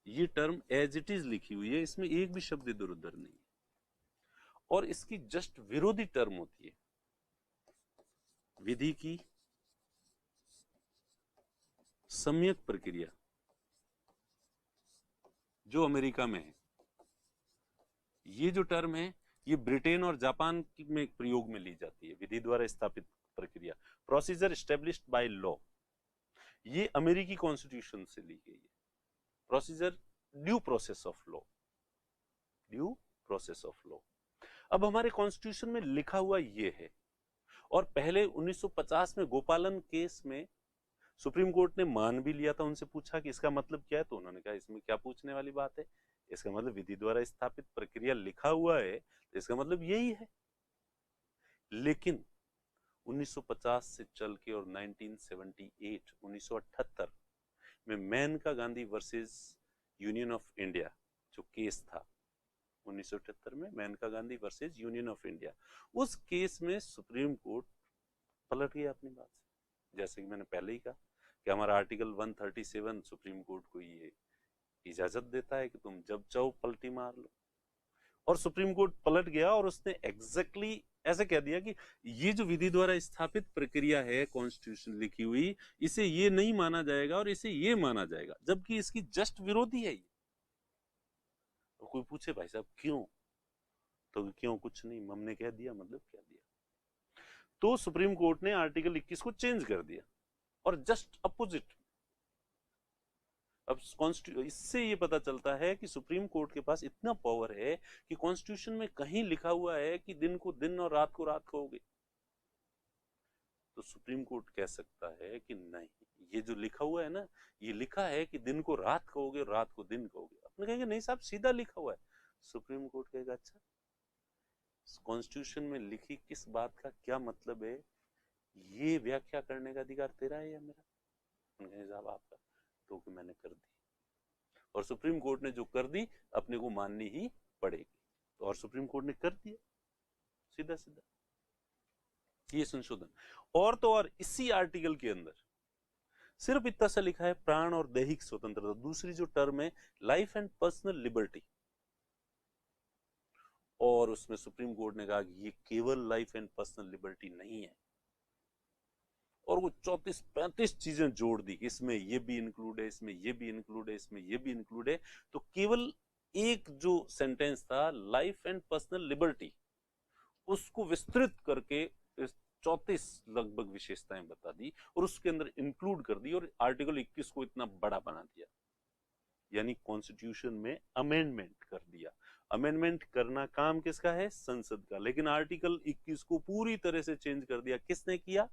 ये टर्म एज इट इज लिखी हुई है, इसमें एक भी शब्द इधर उधर नहीं है। और इसकी जस्ट विरोधी टर्म होती है विधि की सम्यक प्रक्रिया, जो अमेरिका में है। ये जो टर्म है ये ब्रिटेन और जापान में प्रयोग में ली जाती है, विधि द्वारा स्थापित प्रक्रिया, प्रोसीजर एस्टेब्लिश्ड बाय लॉ। ये अमेरिकी कॉन्स्टिट्यूशन से ली गई है। Procedure due process of law, due process of law. अब हमारे कॉन्स्टिट्यूशन में लिखा हुआ ये है। और पहले 1950 में गोपालन केस में सुप्रीम कोर्ट ने मान भी लिया था, उनसे पूछा कि इसका मतलब क्या है, तो उन्होंने कहा इसमें क्या पूछने वाली बात है, इसका मतलब विधि द्वारा स्थापित प्रक्रिया लिखा हुआ है तो इसका मतलब यही है। लेकिन 1950 से चल के और 1978 1978 में Maneka Gandhi versus Union of India जो केस था, 1978 में Maneka Gandhi versus Union of India, उस केस में सुप्रीम कोर्ट पलट गया अपनी बात से। जैसे कि मैंने पहले ही कहा कि हमारा आर्टिकल 137 सुप्रीम कोर्ट को ये इजाजत देता है कि तुम जब चाहो पलटी मार लो। और सुप्रीम कोर्ट पलट गया और उसने एग्जैक्टली ऐसे कह दिया कि ये जो विधि द्वारा स्थापित प्रक्रिया है कॉन्स्टिट्यूशन लिखी हुई, इसे ये नहीं माना जाएगा और इसे ये माना जाएगा, जबकि इसकी जस्ट विरोधी है ये। तो कोई पूछे भाई साहब क्यों, तो क्यों कुछ नहीं, हमने कह दिया मतलब कह दिया। तो सुप्रीम कोर्ट ने आर्टिकल 21 को चेंज कर दिया और जस्ट अपोजिट। अब इससे ये पता चलता है कि सुप्रीम कोर्ट के पास इतना पावर है कि कॉन्स्टिट्यूशन में कहीं लिखा हुआ है कि दिन को दिन और रात को रात कहोगे, तो सुप्रीम कोर्ट कह सकता है कि नहीं, ये जो लिखा हुआ है ना, ये लिखा है कि दिन को रात कहोगे और रात को दिन कहोगे। अपने कहेंगे नहीं साहब सीधा लिखा हुआ है। सुप्रीम कोर्ट कहेगा अच्छा, कॉन्स्टिट्यूशन में लिखी किस बात का क्या मतलब है, ये व्याख्या करने का अधिकार तेरा है या मेरा? साहब आपका, तो कि मैंने कर दी, और सुप्रीम कोर्ट ने जो कर दी अपने को माननी ही पड़ेगी। तो और सुप्रीम कोर्ट ने कर दिया सीधा सीधा ये संशोधन। और तो और इसी आर्टिकल के अंदर सिर्फ इतना सा लिखा है प्राण और दैहिक स्वतंत्रता, दूसरी जो टर्म है लाइफ एंड पर्सनल लिबर्टी, और उसमें सुप्रीम कोर्ट ने कहा कि ये केवल लाइफ एंड पर्सनल लिबर्टी नहीं है, और वो 34-35 चीजें जोड़ दी, इसमें ये भी इंक्लूड है, इसमें ये भी इंक्लूड है, इसमें ये भी इंक्लूड है। तो केवल एक जो सेंटेंस था लाइफ एंड पर्सनल लिबर्टी, उसको विस्तृत करके 34 लगभग विशेषताएं बता दी और उसके अंदर इंक्लूड कर दी, और आर्टिकल 21 को इतना बड़ा बना दिया, यानी कॉन्स्टिट्यूशन में अमेंडमेंट कर दिया। अमेंडमेंट करना काम किसका है? संसद का। लेकिन आर्टिकल 21 को पूरी तरह से चेंज कर दिया, किसने किया?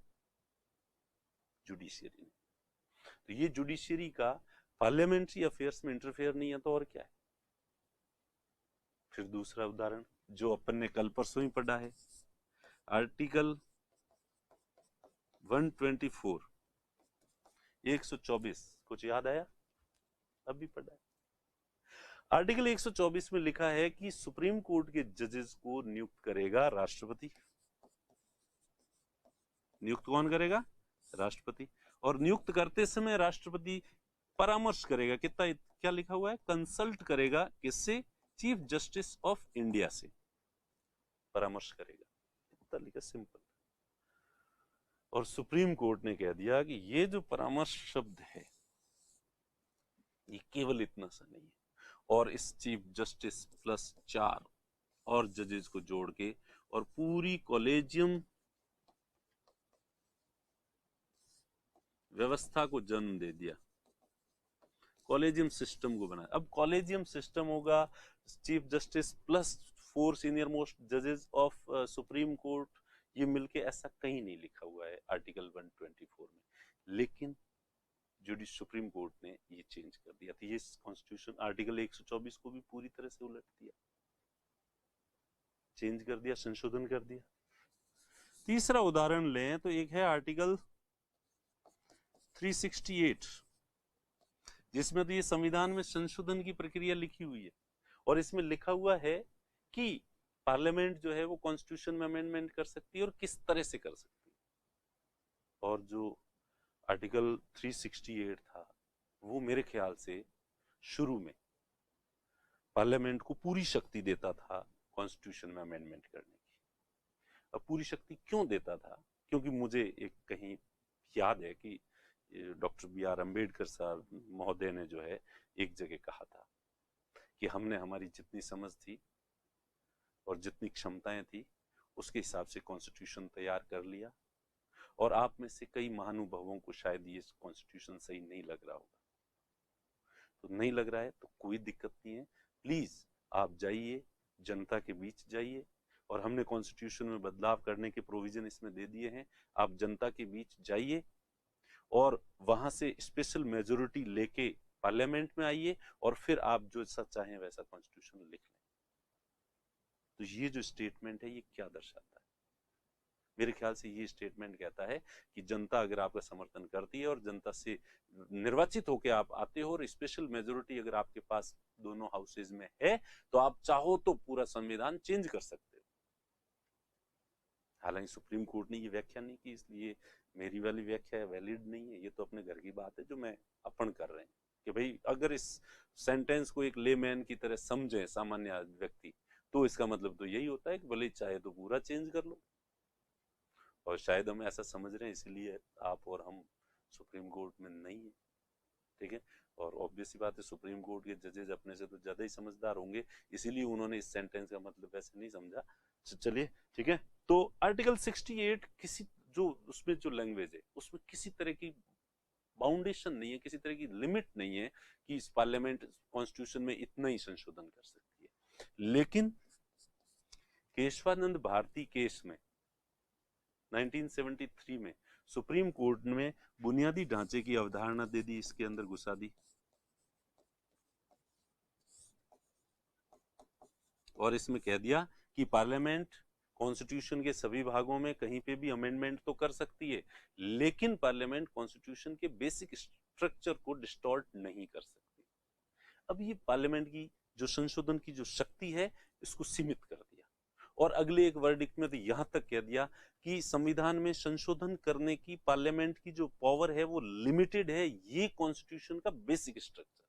जुडिशियरी ने। तो ये जुडिशियरी का पार्लियामेंट्री अफेयर्स में इंटरफेयर नहीं है तो और क्या है। फिर दूसरा उदाहरण जो अपन ने कल परसों ही पढ़ा है, आर्टिकल 124 124, कुछ याद आया? अभी पढ़ा है। आर्टिकल 124 में लिखा है कि सुप्रीम कोर्ट के जजेस को नियुक्त करेगा राष्ट्रपति। नियुक्त कौन करेगा? राष्ट्रपति। और नियुक्त करते समय राष्ट्रपति परामर्श करेगा, कितना क्या लिखा हुआ है? कंसल्ट करेगा, किससे? चीफ जस्टिस ऑफ इंडिया से परामर्श करेगा, इतना लिखा, सिंपल। और सुप्रीम कोर्ट ने कह दिया कि ये जो परामर्श शब्द है ये केवल इतना सा नहीं है, और इस चीफ जस्टिस प्लस 4 और जजेस को जोड़ के और पूरी कॉलेजियम व्यवस्था को जन्म दे दिया, कॉलेजियम सिस्टम को बनाया। अब कॉलेजियम सिस्टम होगा chief justice plus 4 senior most जजेस ऑफ सुप्रीम कोर्ट, ये मिलके, ऐसा कहीं नहीं लिखा हुआ है आर्टिकल 124 में। लेकिन जुडिशरी सुप्रीम कोर्ट ने ये चेंज कर दिया, तो ये कॉन्स्टिट्यूशन आर्टिकल 124 को भी पूरी तरह से उलट दिया, चेंज कर दिया, संशोधन कर दिया। तीसरा उदाहरण लें तो एक है आर्टिकल 368, जिसमें तो ये संविधान में संशोधन की प्रक्रिया लिखी हुई है, और इसमें लिखा हुआ है कि पार्लियामेंट जो है वो कॉन्स्टिट्यूशन में अमेंडमेंट कर सकती है और किस तरह से कर सकती है। और जो आर्टिकल 368 था वो मेरे ख्याल से शुरू में पार्लियामेंट को पूरी शक्ति देता था कॉन्स्टिट्यूशन में अमेंडमेंट करने की। अब पूरी शक्ति क्यों देता था? क्योंकि मुझे एक कहीं याद है कि डॉक्टर B.R. अम्बेडकर साहब महोदय ने जो है एक जगह कहा था कि हमने हमारी जितनी समझ थी और जितनी क्षमताएं थी उसके हिसाब से कॉन्स्टिट्यूशन तैयार कर लिया, और आप में से कई महानुभावों को शायद ये कॉन्स्टिट्यूशन सही नहीं लग रहा होगा। तो नहीं लग रहा है तो कोई दिक्कत नहीं है, प्लीज आप जाइए, जनता के बीच जाइए, और हमने कॉन्स्टिट्यूशन में बदलाव करने के प्रोविजन इसमें दे दिए हैं। आप जनता के बीच जाइए और वहां से स्पेशल मेजोरिटी लेके पार्लियामेंट में आइए, और फिर आप जो सा चाहें वैसा कॉन्स्टिट्यूशन लिख लें। तो ये जो स्टेटमेंट है ये क्या दर्शाता है? मेरे ख्याल से ये स्टेटमेंट कहता है कि जनता अगर आपका समर्थन करती है और जनता से निर्वाचित होकर आप आते हो और स्पेशल मेजोरिटी अगर आपके पास दोनों हाउसेज में है तो आप चाहो तो पूरा संविधान चेंज कर सकते हो। हालांकि सुप्रीम कोर्ट ने ये व्याख्या नहीं की, इसलिए मेरी वाली व्याख्या वैलिड नहीं है। ये तो अपने घर की बात है जो मैं अपन कर रहे हैं कि भाई अगर इस सेंटेंस को एक लेमैन की तरह समझे सामान्य व्यक्ति, तो इसका मतलब तो यही होता है कि भले चाहे तो पूरा चेंज कर लो। और शायद हम ऐसा समझ रहे हैं इसलिए आप और हम सुप्रीम कोर्ट में नहीं है, ठीक है। और ऑब्वियस सी बात है सुप्रीम कोर्ट के जजेज अपने से तो ज्यादा ही समझदार होंगे, इसीलिए उन्होंने इस सेंटेंस का मतलब वैसे नहीं समझा। चलिए ठीक है। तो आर्टिकल 68 किसी जो उसमें जो लैंग्वेज है उसमें किसी तरह की बाउंडेशन नहीं है, किसी तरह की लिमिट नहीं है कि इस पार्लियामेंट कॉन्स्टिट्यूशन में इतना ही संशोधन कर सकती है। लेकिन केशवानंद भारती केस में 1973 में सुप्रीम कोर्ट में बुनियादी ढांचे की अवधारणा दे दी, इसके अंदर घुसा दी, और इसमें कह दिया कि पार्लियामेंट कॉन्स्टिट्यूशन के सभी भागों में कहीं पे भी अमेंडमेंट तो कर सकती है, लेकिन पार्लियामेंट कॉन्स्टिट्यूशन के बेसिक स्ट्रक्चर को डिस्टॉर्ट नहीं कर सकती। अब ये पार्लियामेंट की जो संशोधन की जो शक्ति है इसको सीमित कर दिया, और अगले एक वर्डिक्ट में तो यहां तक कह दिया कि संविधान में संशोधन करने की पार्लियामेंट की जो पावर है वो लिमिटेड है, ये कॉन्स्टिट्यूशन का बेसिक स्ट्रक्चर,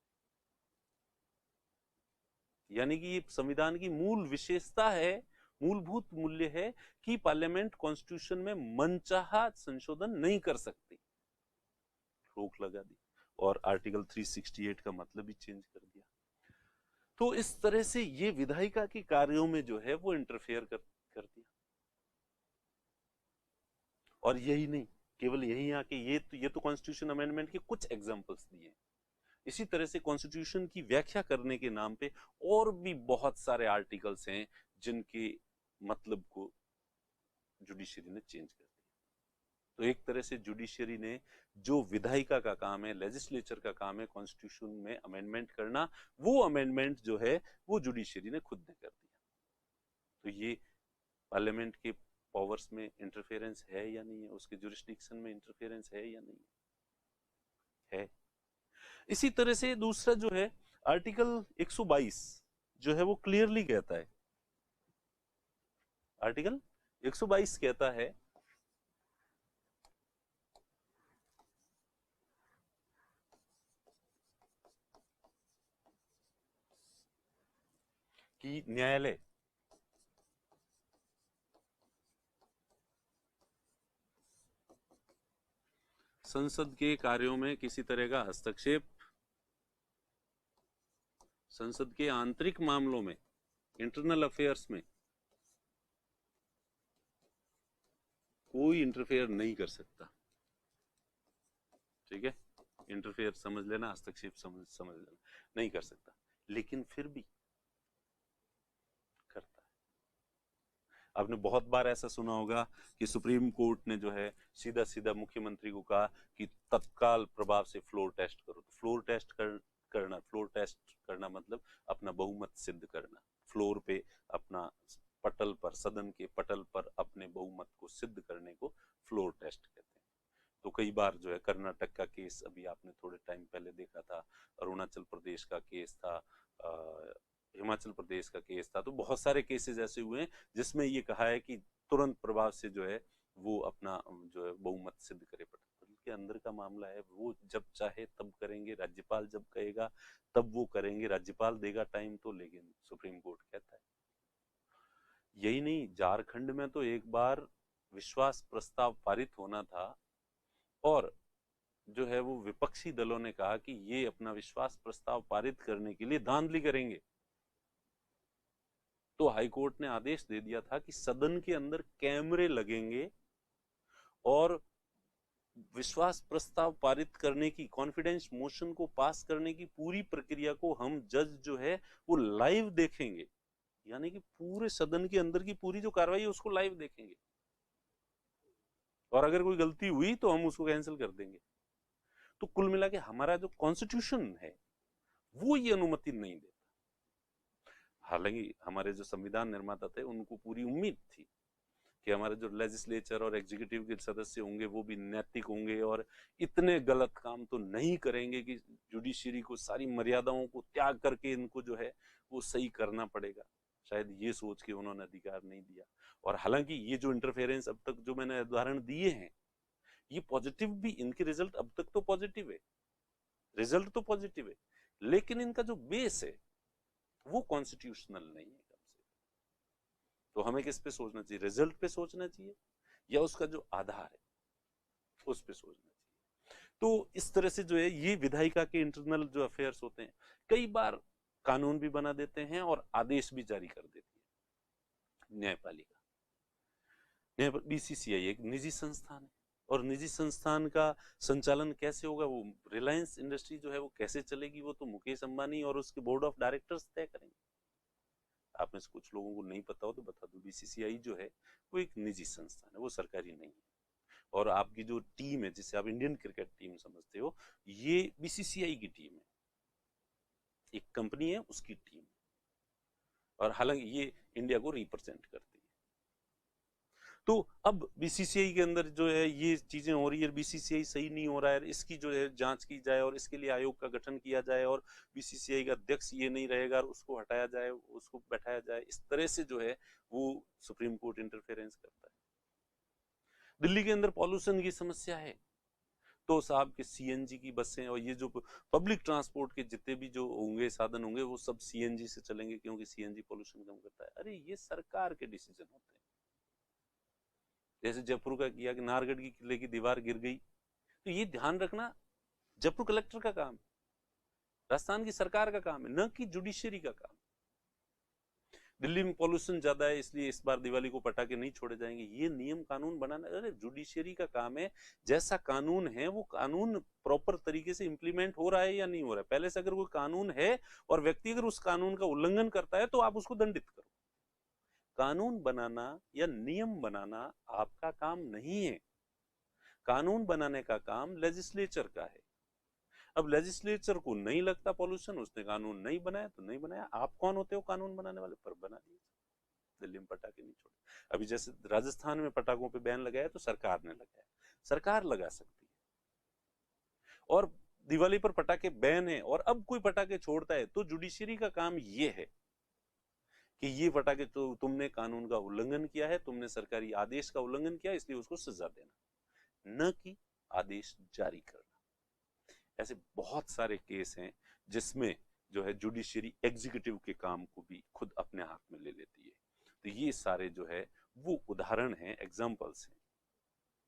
यानी कि ये संविधान की मूल विशेषता है, मूलभूत मूल्य है कि पार्लियामेंट कॉन्स्टिट्यूशन में मनचाहा संशोधन नहीं कर सकती। रोक लगा दी और आर्टिकल 368 का मतलब ही चेंज कर दिया। तो इस तरह से ये विधायिका के कार्यों में जो है वो इंटरफेयर कर दिया। और यही नहीं, केवल यही आके ये तो कॉन्स्टिट्यूशन अमेंडमेंट के कुछ एग्जांपल्स दिए। इसी तरह से कॉन्स्टिट्यूशन की व्याख्या करने के नाम पे और भी बहुत सारे आर्टिकल्स हैं जिनके मतलब को जुडिशरी ने चेंज कर दिया। तो एक तरह से जुडिशरी ने जो विधायिका का काम है, लेजिस्लेचर का काम है कॉन्स्टिट्यूशन में अमेंडमेंट करना, वो अमेंडमेंट जो है वो जुडिशरी ने खुद ने कर दिया। तो ये पार्लियामेंट के पावर्स में इंटरफेरेंस है या नहीं है, उसके जुरिस्डिक्शन में इंटरफेरेंस है या नहीं है। इसी तरह से दूसरा जो है आर्टिकल 122 जो है वो क्लियरली कहता है, आर्टिकल 122 कहता है कि न्यायालय संसद के कार्यों में किसी तरह का हस्तक्षेप, संसद के आंतरिक मामलों में, इंटरनल अफेयर्स में कोई इंटरफेयर नहीं कर सकता। ठीक है, इंटरफेयर समझ लेना, हस्तक्षेप समझ लेना, नहीं कर सकता, लेकिन फिर भी करता है। आपने बहुत बार ऐसा सुना होगा कि सुप्रीम कोर्ट ने जो है सीधा सीधा मुख्यमंत्री को कहा कि तत्काल प्रभाव से फ्लोर टेस्ट करो। तो फ्लोर टेस्ट करना मतलब अपना बहुमत सिद्ध करना, फ्लोर पे अपना पटल पर, सदन के पटल पर अपने बहुमत को सिद्ध करने को फ्लोर टेस्ट कहते हैं। तो कई बार जो है कर्नाटक का केस अभी आपने थोड़े टाइम पहले देखा था, अरुणाचल प्रदेश का केस था, हिमाचल प्रदेश का केस था, तो बहुत सारे केसेस ऐसे हुए हैं जिसमें ये कहा है कि तुरंत प्रभाव से जो है वो अपना जो है बहुमत सिद्ध करे। पटल के अंदर का मामला है, वो जब चाहे तब करेंगे, राज्यपाल जब कहेगा तब वो करेंगे, राज्यपाल देगा टाइम तो, लेकिन सुप्रीम कोर्ट कहता है। यही नहीं, झारखंड में तो एक बार विश्वास प्रस्ताव पारित होना था और जो है वो विपक्षी दलों ने कहा कि ये अपना विश्वास प्रस्ताव पारित करने के लिए धांधली करेंगे, तो हाईकोर्ट ने आदेश दे दिया था कि सदन के अंदर कैमरे लगेंगे और विश्वास प्रस्ताव पारित करने की, कॉन्फिडेंस मोशन को पास करने की पूरी प्रक्रिया को हम जज जो है वो लाइव देखेंगे, यानी कि पूरे सदन के अंदर की पूरी जो कार्रवाई है उसको लाइव देखेंगे, और अगर कोई गलती हुई तो हम उसको कैंसिल कर देंगे। तो कुल मिला के हमारा जो कॉन्स्टिट्यूशन है वो ये अनुमति नहीं देता। हालांकि हमारे जो संविधान निर्माता थे उनको पूरी उम्मीद थी कि हमारे जो लेजिस्लेचर और एग्जीक्यूटिव के सदस्य होंगे वो भी नैतिक होंगे और इतने गलत काम तो नहीं करेंगे कि जुडिशरी को सारी मर्यादाओं को त्याग करके इनको जो है वो सही करना पड़ेगा। शायद ये सोच के उन्होंने अधिकार नहीं दिया। और हालांकि ये जो इंटरफेरेंस अब तक जो मैंने उदाहरण दिए हैं ये पॉजिटिव भी, इनके रिजल्ट अब तक तो पॉजिटिव है, रिजल्ट तो पॉजिटिव है, लेकिन इनका जो बेस है वो कॉन्स्टिट्यूशनल नहीं है। तो हमें किस पे सोचना चाहिए, रिजल्ट पे सोचना चाहिए या उसका जो आधार है उस पे सोचना चाहिए। तो इस तरह से जो है ये विधायिका के इंटरनल जो अफेयर्स होते हैं, कई बार कानून भी बना देते हैं और आदेश भी जारी कर देती है न्यायपालिका। बीसीसीआई एक निजी संस्थान है और निजी संस्थान का संचालन कैसे होगा, वो रिलायंस इंडस्ट्री जो है वो कैसे चलेगी, वो तो मुकेश अंबानी और उसके बोर्ड ऑफ डायरेक्टर्स तय करेंगे। आप में से कुछ लोगों को नहीं पता हो तो बता दो, बीसीसीआई जो है वो एक निजी संस्थान है, वो सरकारी नहीं है। और आपकी जो टीम है जिसे आप इंडियन क्रिकेट टीम समझते हो, ये बीसीसीआई की टीम है, एक कंपनी है उसकी टीम, और हालांकि ये इंडिया को रिप्रेजेंट करती है। तो अब बीसीसीआई के अंदर जो है ये चीजें हो रही है, बीसीसीआई सही नहीं हो रहा है, इसकी जो है जांच की जाए और इसके लिए आयोग का गठन किया जाए और बीसीसीआई का अध्यक्ष ये नहीं रहेगा और उसको हटाया जाए, उसको बैठाया जाए, इस तरह से जो है वो सुप्रीम कोर्ट इंटरफेरेंस करता है। दिल्ली के अंदर पॉल्यूशन की समस्या है, तो साहब के सीएनजी की बसें और ये जो पब्लिक ट्रांसपोर्ट के जितने भी जो होंगे साधन होंगे वो सब सीएनजी से चलेंगे क्योंकि सीएनजी पॉल्यूशन कम करता है। अरे ये सरकार के डिसीजन होते हैं। जैसे जयपुर का किया कि नाहरगढ़ की किले की दीवार गिर गई, तो ये ध्यान रखना जयपुर कलेक्टर का काम है, राजस्थान की सरकार का काम है, न कि जुडिशरी का काम। दिल्ली में पॉल्यूशन ज्यादा है इसलिए इस बार दिवाली को पटाखे नहीं छोड़े जाएंगे, ये नियम कानून बनाना अरे जुडिशरी का काम है। जैसा कानून है वो कानून प्रॉपर तरीके से इंप्लीमेंट हो रहा है या नहीं हो रहा है। पहले से अगर कोई कानून है और व्यक्ति अगर उस कानून का उल्लंघन करता है तो आप उसको दंडित करो। कानून बनाना या नियम बनाना आपका काम नहीं है, कानून बनाने का काम लेजिस्लेचर का है। अब लेजिस्लेचर को नहीं लगता पॉल्यूशन, उसने कानून नहीं बनाया तो नहीं बनाया, आप कौन होते हो कानून बनाने वाले, पर बना दिए। दिल्ली में पटाखे नहीं छोड़े, अभी जैसे राजस्थान में पटाखों पे बैन लगाया तो सरकार ने लगाया, सरकार लगा सकती है। और दिवाली पर पटाखे बैन है और अब कोई पटाखे छोड़ता है तो जुडिशरी का काम ये है कि ये पटाखे तो तुमने कानून का उल्लंघन किया है, तुमने सरकारी आदेश का उल्लंघन किया इसलिए उसको सजा देना, न कि आदेश जारी करना। ऐसे बहुत सारे केस हैं जिसमें जो है जुडिशरी एग्जीक्यूटिव के काम को भी खुद अपने हाथ में ले लेती है। तो ये सारे जो है वो उदाहरण हैं, एग्जांपल्स हैं,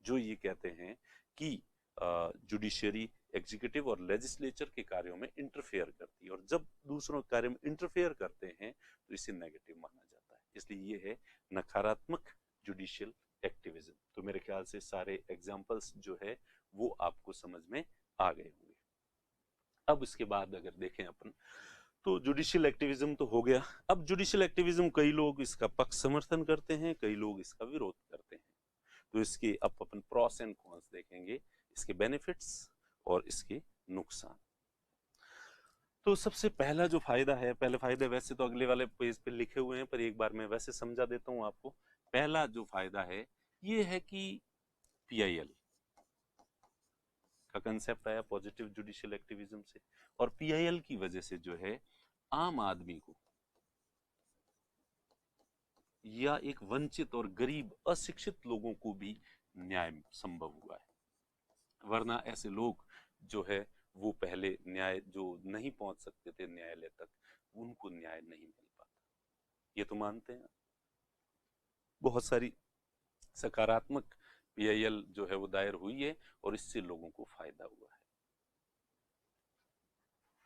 जो ये कहते हैं कि जुडिशरी एग्जीक्यूटिव और लेजिस्लेचर के कार्यों में इंटरफेयर करती है, और जब दूसरों के कार्य में इंटरफेयर करते हैं तो इसे नेगेटिव माना जाता है। इसलिए ये है नकारात्मक जुडिशियल एक्टिविज्म। तो मेरे ख्याल से सारे एग्जांपल्स जो है वो आपको समझ में आ गए होंगे। अब इसके बाद अगर देखें अपन तो जुडिशियल एक्टिविज्म तो हो गया। अब जुडिशियल एक्टिविज्म कई लोग इसका पक्ष समर्थन करते हैं, कई लोग इसका विरोध करते हैं। तो इसके अब अपन प्रॉस एंड कॉन्स देखेंगे, इसके बेनिफिट्स और इसके नुकसान। तो सबसे पहला जो फायदा है, पहले फायदे वैसे तो अगले वाले पेज पे लिखे हुए हैं पर एक बार मैं वैसे समझा देता हूं आपको। पहला जो फायदा है ये है कि पीआईएल का कंसेप्ट आया पॉजिटिव जुडिशियल एक्टिविज्म से। और पीआईएल की वजह से जो है आम आदमी को या एक वंचित और गरीब अशिक्षित लोगों को भी न्याय संभव हुआ है। वरना ऐसे लोग जो है वो पहले न्याय जो नहीं पहुंच सकते थे न्यायालय तक, उनको न्याय नहीं मिल पाता। ये तो मानते हैं। बहुत सारी सकारात्मक पीआईएल जो है वो दायर हुई है और इससे लोगों को फायदा हुआ है।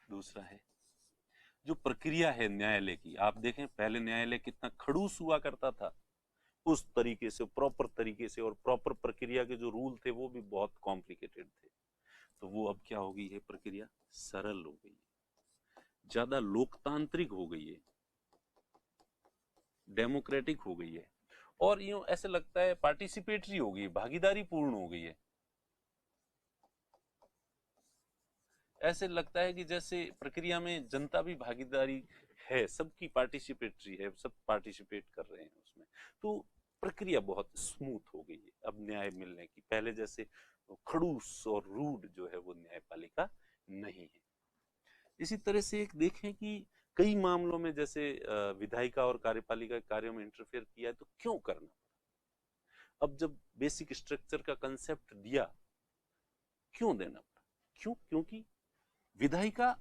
दूसरा है जो प्रक्रिया है न्यायालय की। आप देखें पहले न्यायालय कितना खड़ूस हुआ करता था, उस तरीके से प्रॉपर तरीके से, और प्रॉपर प्रक्रिया के जो रूल थे वो भी बहुत कॉम्प्लिकेटेड थे। तो वो अब क्या हो गई है, प्रक्रिया सरल हो गई है, ज्यादा लोकतांत्रिक हो गई है, डेमोक्रेटिक हो गई है, और यूं ऐसे लगता है पार्टिसिपेटरी हो गई, भागीदारी पूर्ण हो गई है। ऐसे लगता है कि जैसे प्रक्रिया में जनता भी भागीदारी है, सबकी पार्टिसिपेटरी है, सब पार्टिसिपेट कर रहे हैं उसमें। तो प्रक्रिया बहुत स्मूथ हो गई है अब न्याय मिलने की। पहले जैसे खड़ूस और रूड जो है वो न्यायपालिका नहीं है। इसी तरह से एक देखें कि कई मामलों में जैसे विधायिका और कार्यपालिका के कार्यों में इंटरफेयर किया है, तो क्यों करना? अब जब बेसिक स्ट्रक्चर का कंसेप्ट दिया, क्यों देना पड़ा? क्यों? क्योंकि विधायिका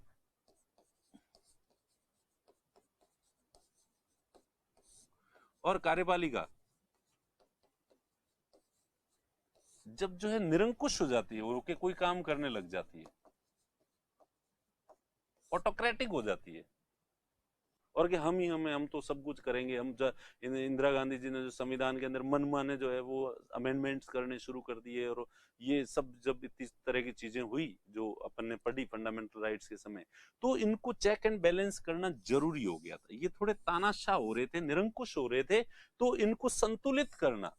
और कार्यपालिका जब जो है निरंकुश हो जाती है, वो के कोई काम करने लग जाती है, ऑटोक्रेटिक हो जाती है, और कि हम तो सब कुछ करेंगे। इंदिरा गांधी जी ने जो संविधान के अंदर मनमाने जो है वो अमेंडमेंट्स करने शुरू कर दिए, और ये सब जब इस तरह की चीजें हुई जो अपन ने पढ़ी फंडामेंटल राइट्स के समय, तो इनको चेक एंड बैलेंस करना जरूरी हो गया था। ये थोड़े तानाशाह हो रहे थे, निरंकुश हो रहे थे, तो इनको संतुलित करना।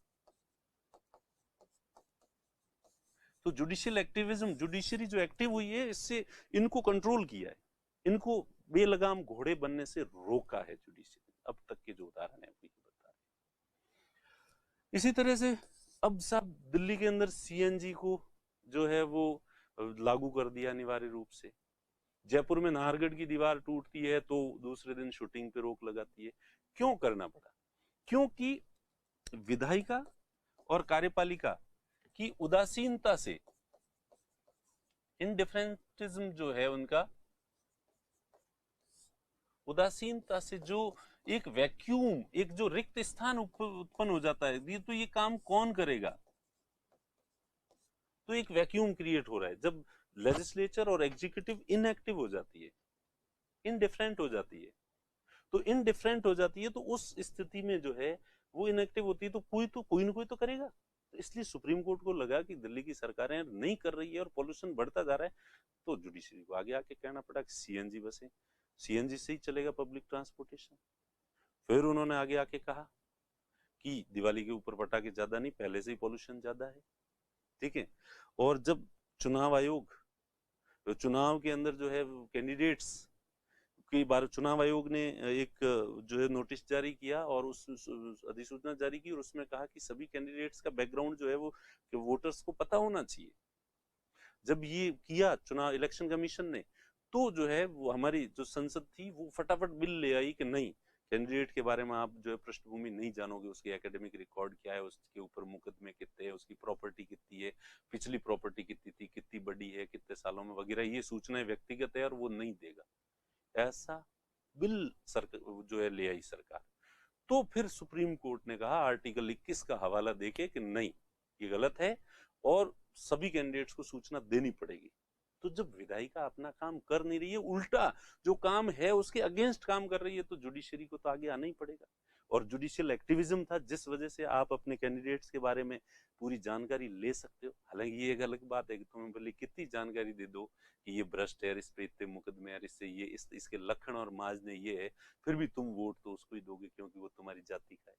तो जुडिशियल एक्टिविज्म, जुडिशरी जो एक्टिव हुई है, इससे इनको कंट्रोल किया है, इनको बेलगाम घोड़े बनने से रोका है जुडिशरी। अब तक के जो उदाहरण है वही बता रहे। इसी तरह से अब सब दिल्ली के अंदर सीएनजी को जो है वो लागू कर दिया अनिवार्य रूप से। जयपुर में नाहरगढ़ की दीवार टूटती है तो दूसरे दिन शूटिंग पे रोक लगाती है। क्यों करना पड़ा? क्योंकि विधायिका और कार्यपालिका की उदासीनता से, इनडिफरेंटिज्म जो है उनका, उदासीनता से जो एक वैक्यूम, एक जो रिक्त स्थान उत्पन्न हो जाता है, तो ये काम कौन करेगा? तो एक वैक्यूम क्रिएट हो रहा है जब लेजिस्लेचर और एग्जीक्यूटिव इनएक्टिव हो जाती है, इनडिफरेंट हो जाती है। तो इनडिफरेंट हो जाती है तो उस स्थिति में जो है वो इनएक्टिव होती है, तो कोई ना कोई तो करेगा। तो इसलिए सुप्रीम कोर्ट को लगा कि दिल्ली की सरकारें नहीं कर रही है और पॉल्यूशन बढ़ता जा रहा है, तो जुडिशरी को आगे आके कहना पड़ा कि सीएनजी बसें, सीएनजी से ही चलेगा पब्लिक ट्रांसपोर्टेशन। फिर उन्होंने आगे आके कहा कि दिवाली के ऊपर पटाखे ज्यादा नहीं, पहले से ही पॉल्यूशन ज्यादा है, ठीक है। और जब चुनाव आयोग, तो चुनाव के अंदर जो है कैंडिडेट्स, कई बार चुनाव आयोग ने एक जो है नोटिस जारी किया और उस अधिसूचना जारी की, और उसमें कहा कि सभी कैंडिडेट्स का बैकग्राउंड जो है वो वोटर्स को पता होना चाहिए। जब ये किया चुनाव इलेक्शन कमीशन ने, तो जो है वो हमारी जो संसद थी वो फटाफट बिल ले आई कि नहीं, कैंडिडेट के बारे में आप जो है पृष्ठभूमि नहीं जानोगे, उसकी एकेडमिक रिकॉर्ड क्या है, उसके ऊपर मुकदमे कितने हैं, उसकी प्रॉपर्टी कितनी है, पिछली प्रॉपर्टी कितनी थी, कितनी बड़ी है, कितने सालों में वगैरह, ये सूचनाएं व्यक्तिगत है और वो नहीं देगा। ऐसा बिल सरकार जो है ले आई सरकार। तो फिर सुप्रीम कोर्ट ने कहा आर्टिकल 21 का हवाला देके कि नहीं, ये गलत है और सभी कैंडिडेट्स को सूचना देनी पड़ेगी। तो जब विधायिका अपना काम कर नहीं रही है, उल्टा जो काम है उसके अगेंस्ट काम कर रही है, तो जुडिशरी को तो आगे आना ही पड़ेगा। और जुडिशियल एक्टिविज्म था जिस वजह से आप अपने कैंडिडेट्स के बारे में पूरी जानकारी ले सकते हो। हालांकि ये एक अलग बात है कि तुम्हें भले कितनी जानकारी दे दो कि ये भ्रष्ट है, इस पे इतने मुकदमे, इससे ये इसके लक्षण और माजने ये है, फिर भी तुम वोट तो उसको ही दोगे क्योंकि वो तुम्हारी जाति का है,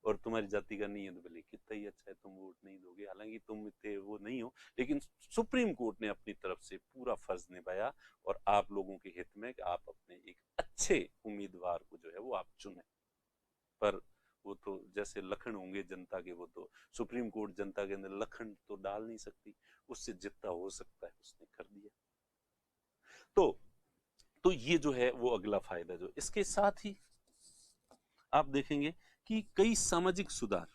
और तुम्हारी जाति का नहीं है तो भले कितना ही अच्छा है तुम वोट नहीं दोगे, हालांकि तुम इतने वो नहीं हो। लेकिन सुप्रीम कोर्ट ने अपनी तरफ से पूरा फर्ज निभाया और आप लोगों के हित में कि आप अपने एक अच्छे उम्मीदवार को जो है वो आप चुने। पर वो तो जैसे लखन होंगे जनता के, वो तो सुप्रीम कोर्ट जनता के अंदर लखन तो डाल नहीं सकती, उससे जितना हो सकता है उसने कर दिया। तो ये जो है वो अगला फायदा जो इसके साथ ही आप देखेंगे कि कई सामाजिक सुधार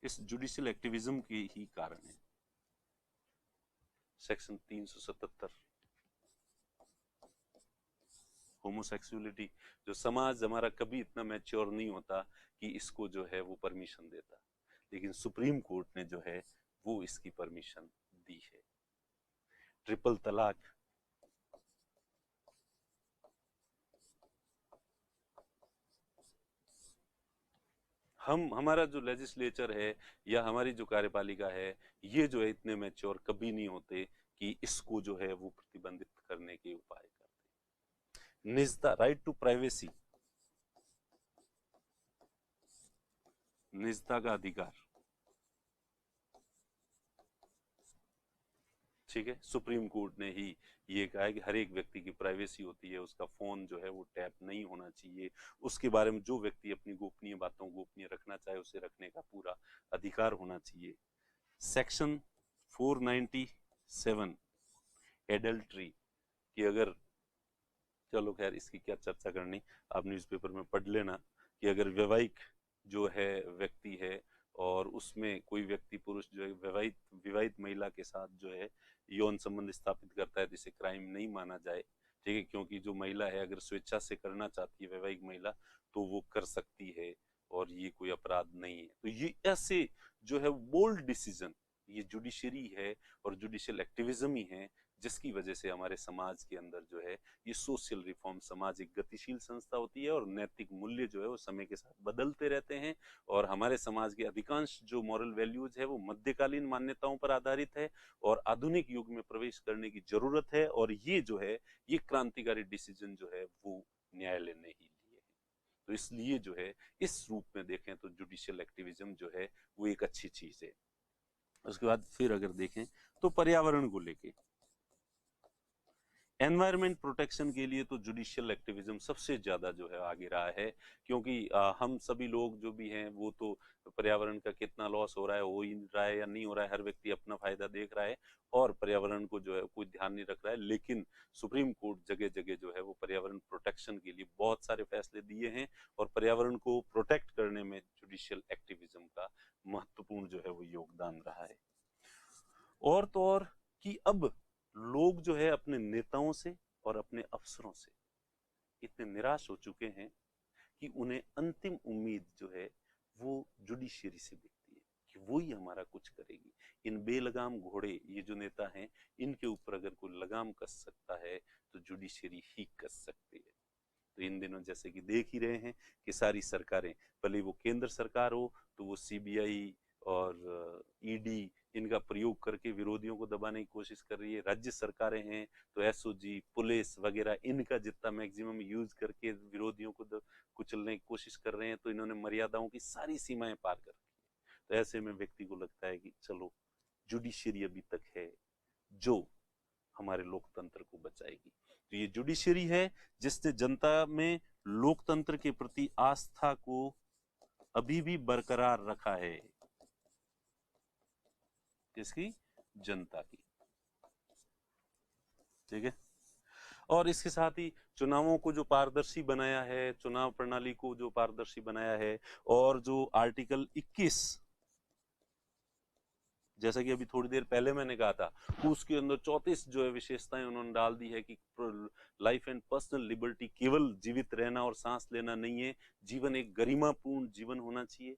इस जुडिशियल एक्टिविज्म के ही कारण है। सेक्शन 377 होमोसेक्सुअलिटी, जो समाज हमारा कभी इतना मैच्योर नहीं होता कि इसको जो है वो परमिशन देता, लेकिन सुप्रीम कोर्ट ने जो है वो इसकी परमिशन दी है। ट्रिपल तलाक, हमारा जो लेजिस्लेचर है या हमारी जो कार्यपालिका है, ये जो है इतने मैच्योर कभी नहीं होते कि इसको जो है वो प्रतिबंधित करने के उपाय करते। निजता, राइट टू प्राइवेसी, निजता का अधिकार, ठीक है। सुप्रीम कोर्ट ने ही ये कहा है कि हर एक व्यक्ति की प्राइवेसी होती है, उसका फोन जो है वो टैप नहीं होना चाहिए, उसके बारे में जो व्यक्ति अपनी गोपनीय बातों गोपनीय रखना चाहे उसे रखने का पूरा अधिकार होना चाहिए। सेक्शन 497 एडल्ट्री कि अगर, चलो खैर इसकी क्या चर्चा करनी, आप न्यूज़पेपर में पढ़ लेना कि अगर वैवाहिक जो है व्यक्ति है और उसमें कोई व्यक्ति पुरुष जो है विवाहित महिला के साथ जो है यौन संबंध स्थापित करता है तो इसे क्राइम नहीं माना जाए, ठीक है, क्योंकि जो महिला है अगर स्वेच्छा से करना चाहती है वैवाहिक महिला तो वो कर सकती है और ये कोई अपराध नहीं है। तो ये ऐसे जो है बोल्ड डिसीजन, ये जुडिशरी है और जुडिशियल एक्टिविज्म ही है जिसकी वजह से हमारे समाज के अंदर जो है ये सोशल रिफॉर्म, समाज एक गतिशील संस्था होती है और नैतिक मूल्य जो है वो समय के साथ बदलते रहते हैं और हमारे समाज के अधिकांश जो मॉरल वैल्यूज है वो मध्यकालीन मान्यताओं पर आधारित है और आधुनिक युग में प्रवेश करने की जरूरत है। और ये जो है ये क्रांतिकारी डिसीजन जो है वो न्यायालय ने ही लिए हैं। तो इसलिए जो है इस रूप में देखें तो जुडिशियल एक्टिविज्म जो है वो एक अच्छी चीज है। उसके बाद फिर अगर देखें तो पर्यावरण को लेके एनवायरमेंट प्रोटेक्शन के लिए तो जुडिशियल एक्टिविज्म सबसे ज्यादा जो है आगे रहा है, क्योंकि हम सभी लोग जो भी हैं वो तो पर्यावरण का कितना लॉस हो रहा है, हो ही रहा है या नहीं हो रहा है, हर व्यक्ति अपना फायदा देख रहा है और पर्यावरण को जो है कोई ध्यान नहीं रख रहा है। लेकिन सुप्रीम कोर्ट जगह जगह जो है वो पर्यावरण प्रोटेक्शन के लिए बहुत सारे फैसले दिए हैं और पर्यावरण को प्रोटेक्ट करने में जुडिशियल एक्टिविज्म का महत्वपूर्ण जो है वो योगदान रहा है। और तो और कि अब लोग जो है अपने नेताओं से और अपने अफसरों से इतने निराश हो चुके हैं कि उन्हें अंतिम उम्मीद जो है वो जुडिशियरी से दिखती है कि वो ही हमारा कुछ करेगी। इन बेलगाम घोड़े ये जो नेता हैं इनके ऊपर अगर कोई लगाम कस सकता है तो जुडिशियरी ही कस सकती है। तो इन दिनों जैसे कि देख ही रहे हैं कि सारी सरकारें, भले वो केंद्र सरकार हो तो वो सीबीआई और ईडी इनका प्रयोग करके विरोधियों को दबाने की कोशिश कर रही है, राज्य सरकारें हैं तो एसओजी, पुलिस वगैरह इनका जितना मैक्सिमम यूज करके विरोधियों को कुचलने की कोशिश कर रहे हैं। तो इन्होंने मर्यादाओं की सारी सीमाएं पार कर रखी है। तो ऐसे में व्यक्ति को लगता है कि चलो जुडिशियरी अभी तक है जो हमारे लोकतंत्र को बचाएगी। तो ये जुडिशरी है जिसने जनता में लोकतंत्र के प्रति आस्था को अभी भी बरकरार रखा है। किसकी? जनता की। ठीक है। और इसके साथ ही चुनावों को जो पारदर्शी बनाया है, चुनाव प्रणाली को जो पारदर्शी बनाया है, और जो आर्टिकल 21 जैसा कि अभी थोड़ी देर पहले मैंने कहा था उसके अंदर 34 जो है विशेषताएं उन्होंने डाल दी है कि लाइफ एंड पर्सनल लिबर्टी केवल जीवित रहना और सांस लेना नहीं है, जीवन एक गरिमापूर्ण जीवन होना चाहिए,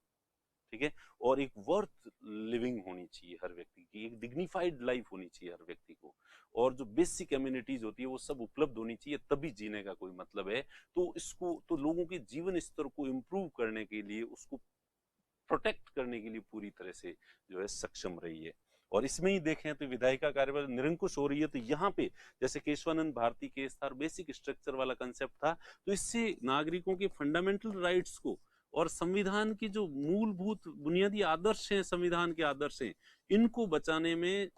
ठीक है, और एक वर्थ लिविंग होनी चाहिए हर व्यक्ति की, एक डिग्निफाइड लाइफ होनी चाहिए हर व्यक्ति को, और जो बेसिक कम्युनिटीज होती है वो सब उपलब्ध होनी चाहिए, तभी जीने का कोई मतलब है। तो इसको तो लोगों के जीवन स्तर को इम्प्रूव करने के लिए, उसको प्रोटेक्ट करने के लिए पूरी तरह से जो है सक्षम रही है। और इसमें ही देखें तो विधायिका कार्यवाही निरंकुश हो रही है। तो यहाँ पे जैसे केशवानंद भारती केस था, बेसिक स्ट्रक्चर वाला कंसेप्ट था, तो इससे नागरिकों के फंडामेंटल राइट्स को और संविधान की जो मूलभूत बुनियादी आदर्श हैं, संविधान के आदर्श हैं, इनको बचाने में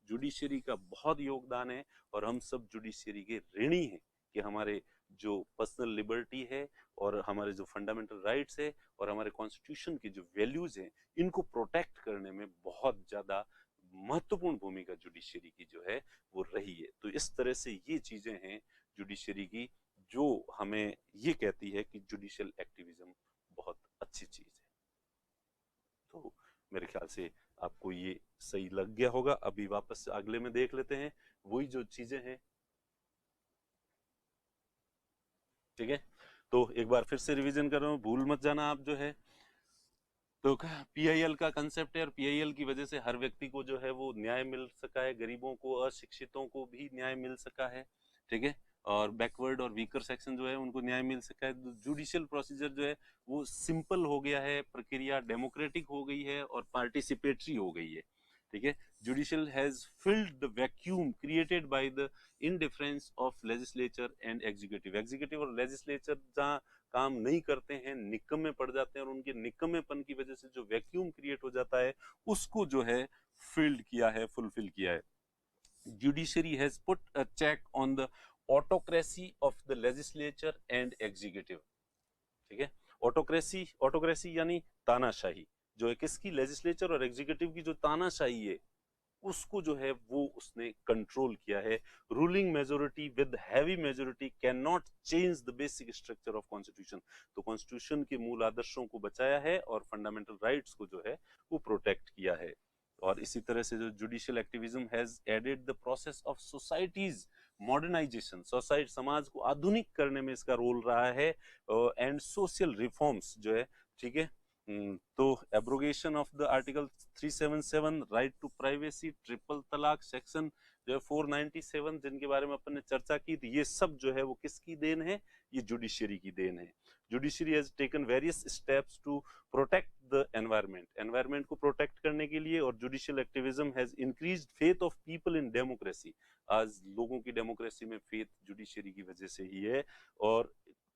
जुडिशरी का बहुत योगदान है और हम सब जुडिशरी के ऋणी हैं कि हमारे जो पर्सनल लिबर्टी है और हमारे जो फंडामेंटल राइट्स है और हमारे कॉन्स्टिट्यूशन की जो वैल्यूज हैं, इनको प्रोटेक्ट करने में बहुत ज्यादा महत्वपूर्ण भूमिका जुडिशरी की जो है वो रही है। तो इस तरह से ये चीजें हैं जुडिशरी की, जो हमें ये कहती है कि जुडिशियल एक्टिविज्म बहुत अच्छी चीज है। तो मेरे ख्याल से आपको ये सही लग गया होगा। अभी वापस से अगले में देख लेते हैं वही जो चीजें हैं, ठीक है। तो एक बार फिर से रिवीजन कर रहा हूँ, भूल मत जाना आप जो है। तो पीआईएल का कंसेप्ट है और पीआईएल की वजह से हर व्यक्ति को जो है वो न्याय मिल सका है, गरीबों को, अशिक्षितों को भी न्याय मिल सका है, ठीक है। और बैकवर्ड और वीकर सेक्शन जो है उनको न्याय मिल सका है। जुडिशियल प्रोसीजर जो है वो सिंपल हो गया है, प्रक्रिया डेमोक्रेटिक हो गई है और पार्टिसिपेटरी हो गई है, ठीक है। Judicial has filled the vacuum created by the indifference of legislature and executive. Executive और लेजिस्लेचर जहाँ काम नहीं करते हैं, निकम्मे पड़ जाते हैं, और उनके निकम्मेपन की वजह से जो वैक्यूम क्रिएट हो जाता है उसको जो है फिल्ड किया है, फुलफिल किया है। Judiciary has put a check on the autocracy of the legislature and executive, ठीक है। ऑटोक्रेसी, ऑटोक्रेसी यानी तानाशाही जो है किसकी, लेजिस्लेचर और एग्जीक्यूटिव की जो तानाशाही है उसको जो है वो उसने कंट्रोल किया है। Ruling majority with heavy majority can not change the basic structure of constitution. तो कॉन्स्टिट्यूशन के मूल आदर्शों को बचाया है और फंडामेंटल राइट्स को जो है वो प्रोटेक्ट किया है। और इसी तरह से जो judicial activism has added the process of society's modernisation, society समाज को आधुनिक करने में इसका रोल रहा है, एंड सोशल रिफॉर्म्स जो है, ठीक है। तो abrogation of the article 377 right to privacy, triple तलाक सेक्शन जो है 497 जिनके बारे में अपन ने चर्चा की थी, ये सब जो है वो किसकी देन है, ये जुडिशरी की देन है। Judiciary has taken various steps to protect the environment, environment को प्रोटेक्ट करने के लिए। और judicial activism has increased faith of people in democracy, आज लोगों की डेमोक्रेसी में फेथ जुडिशरी की वजह से ही है। और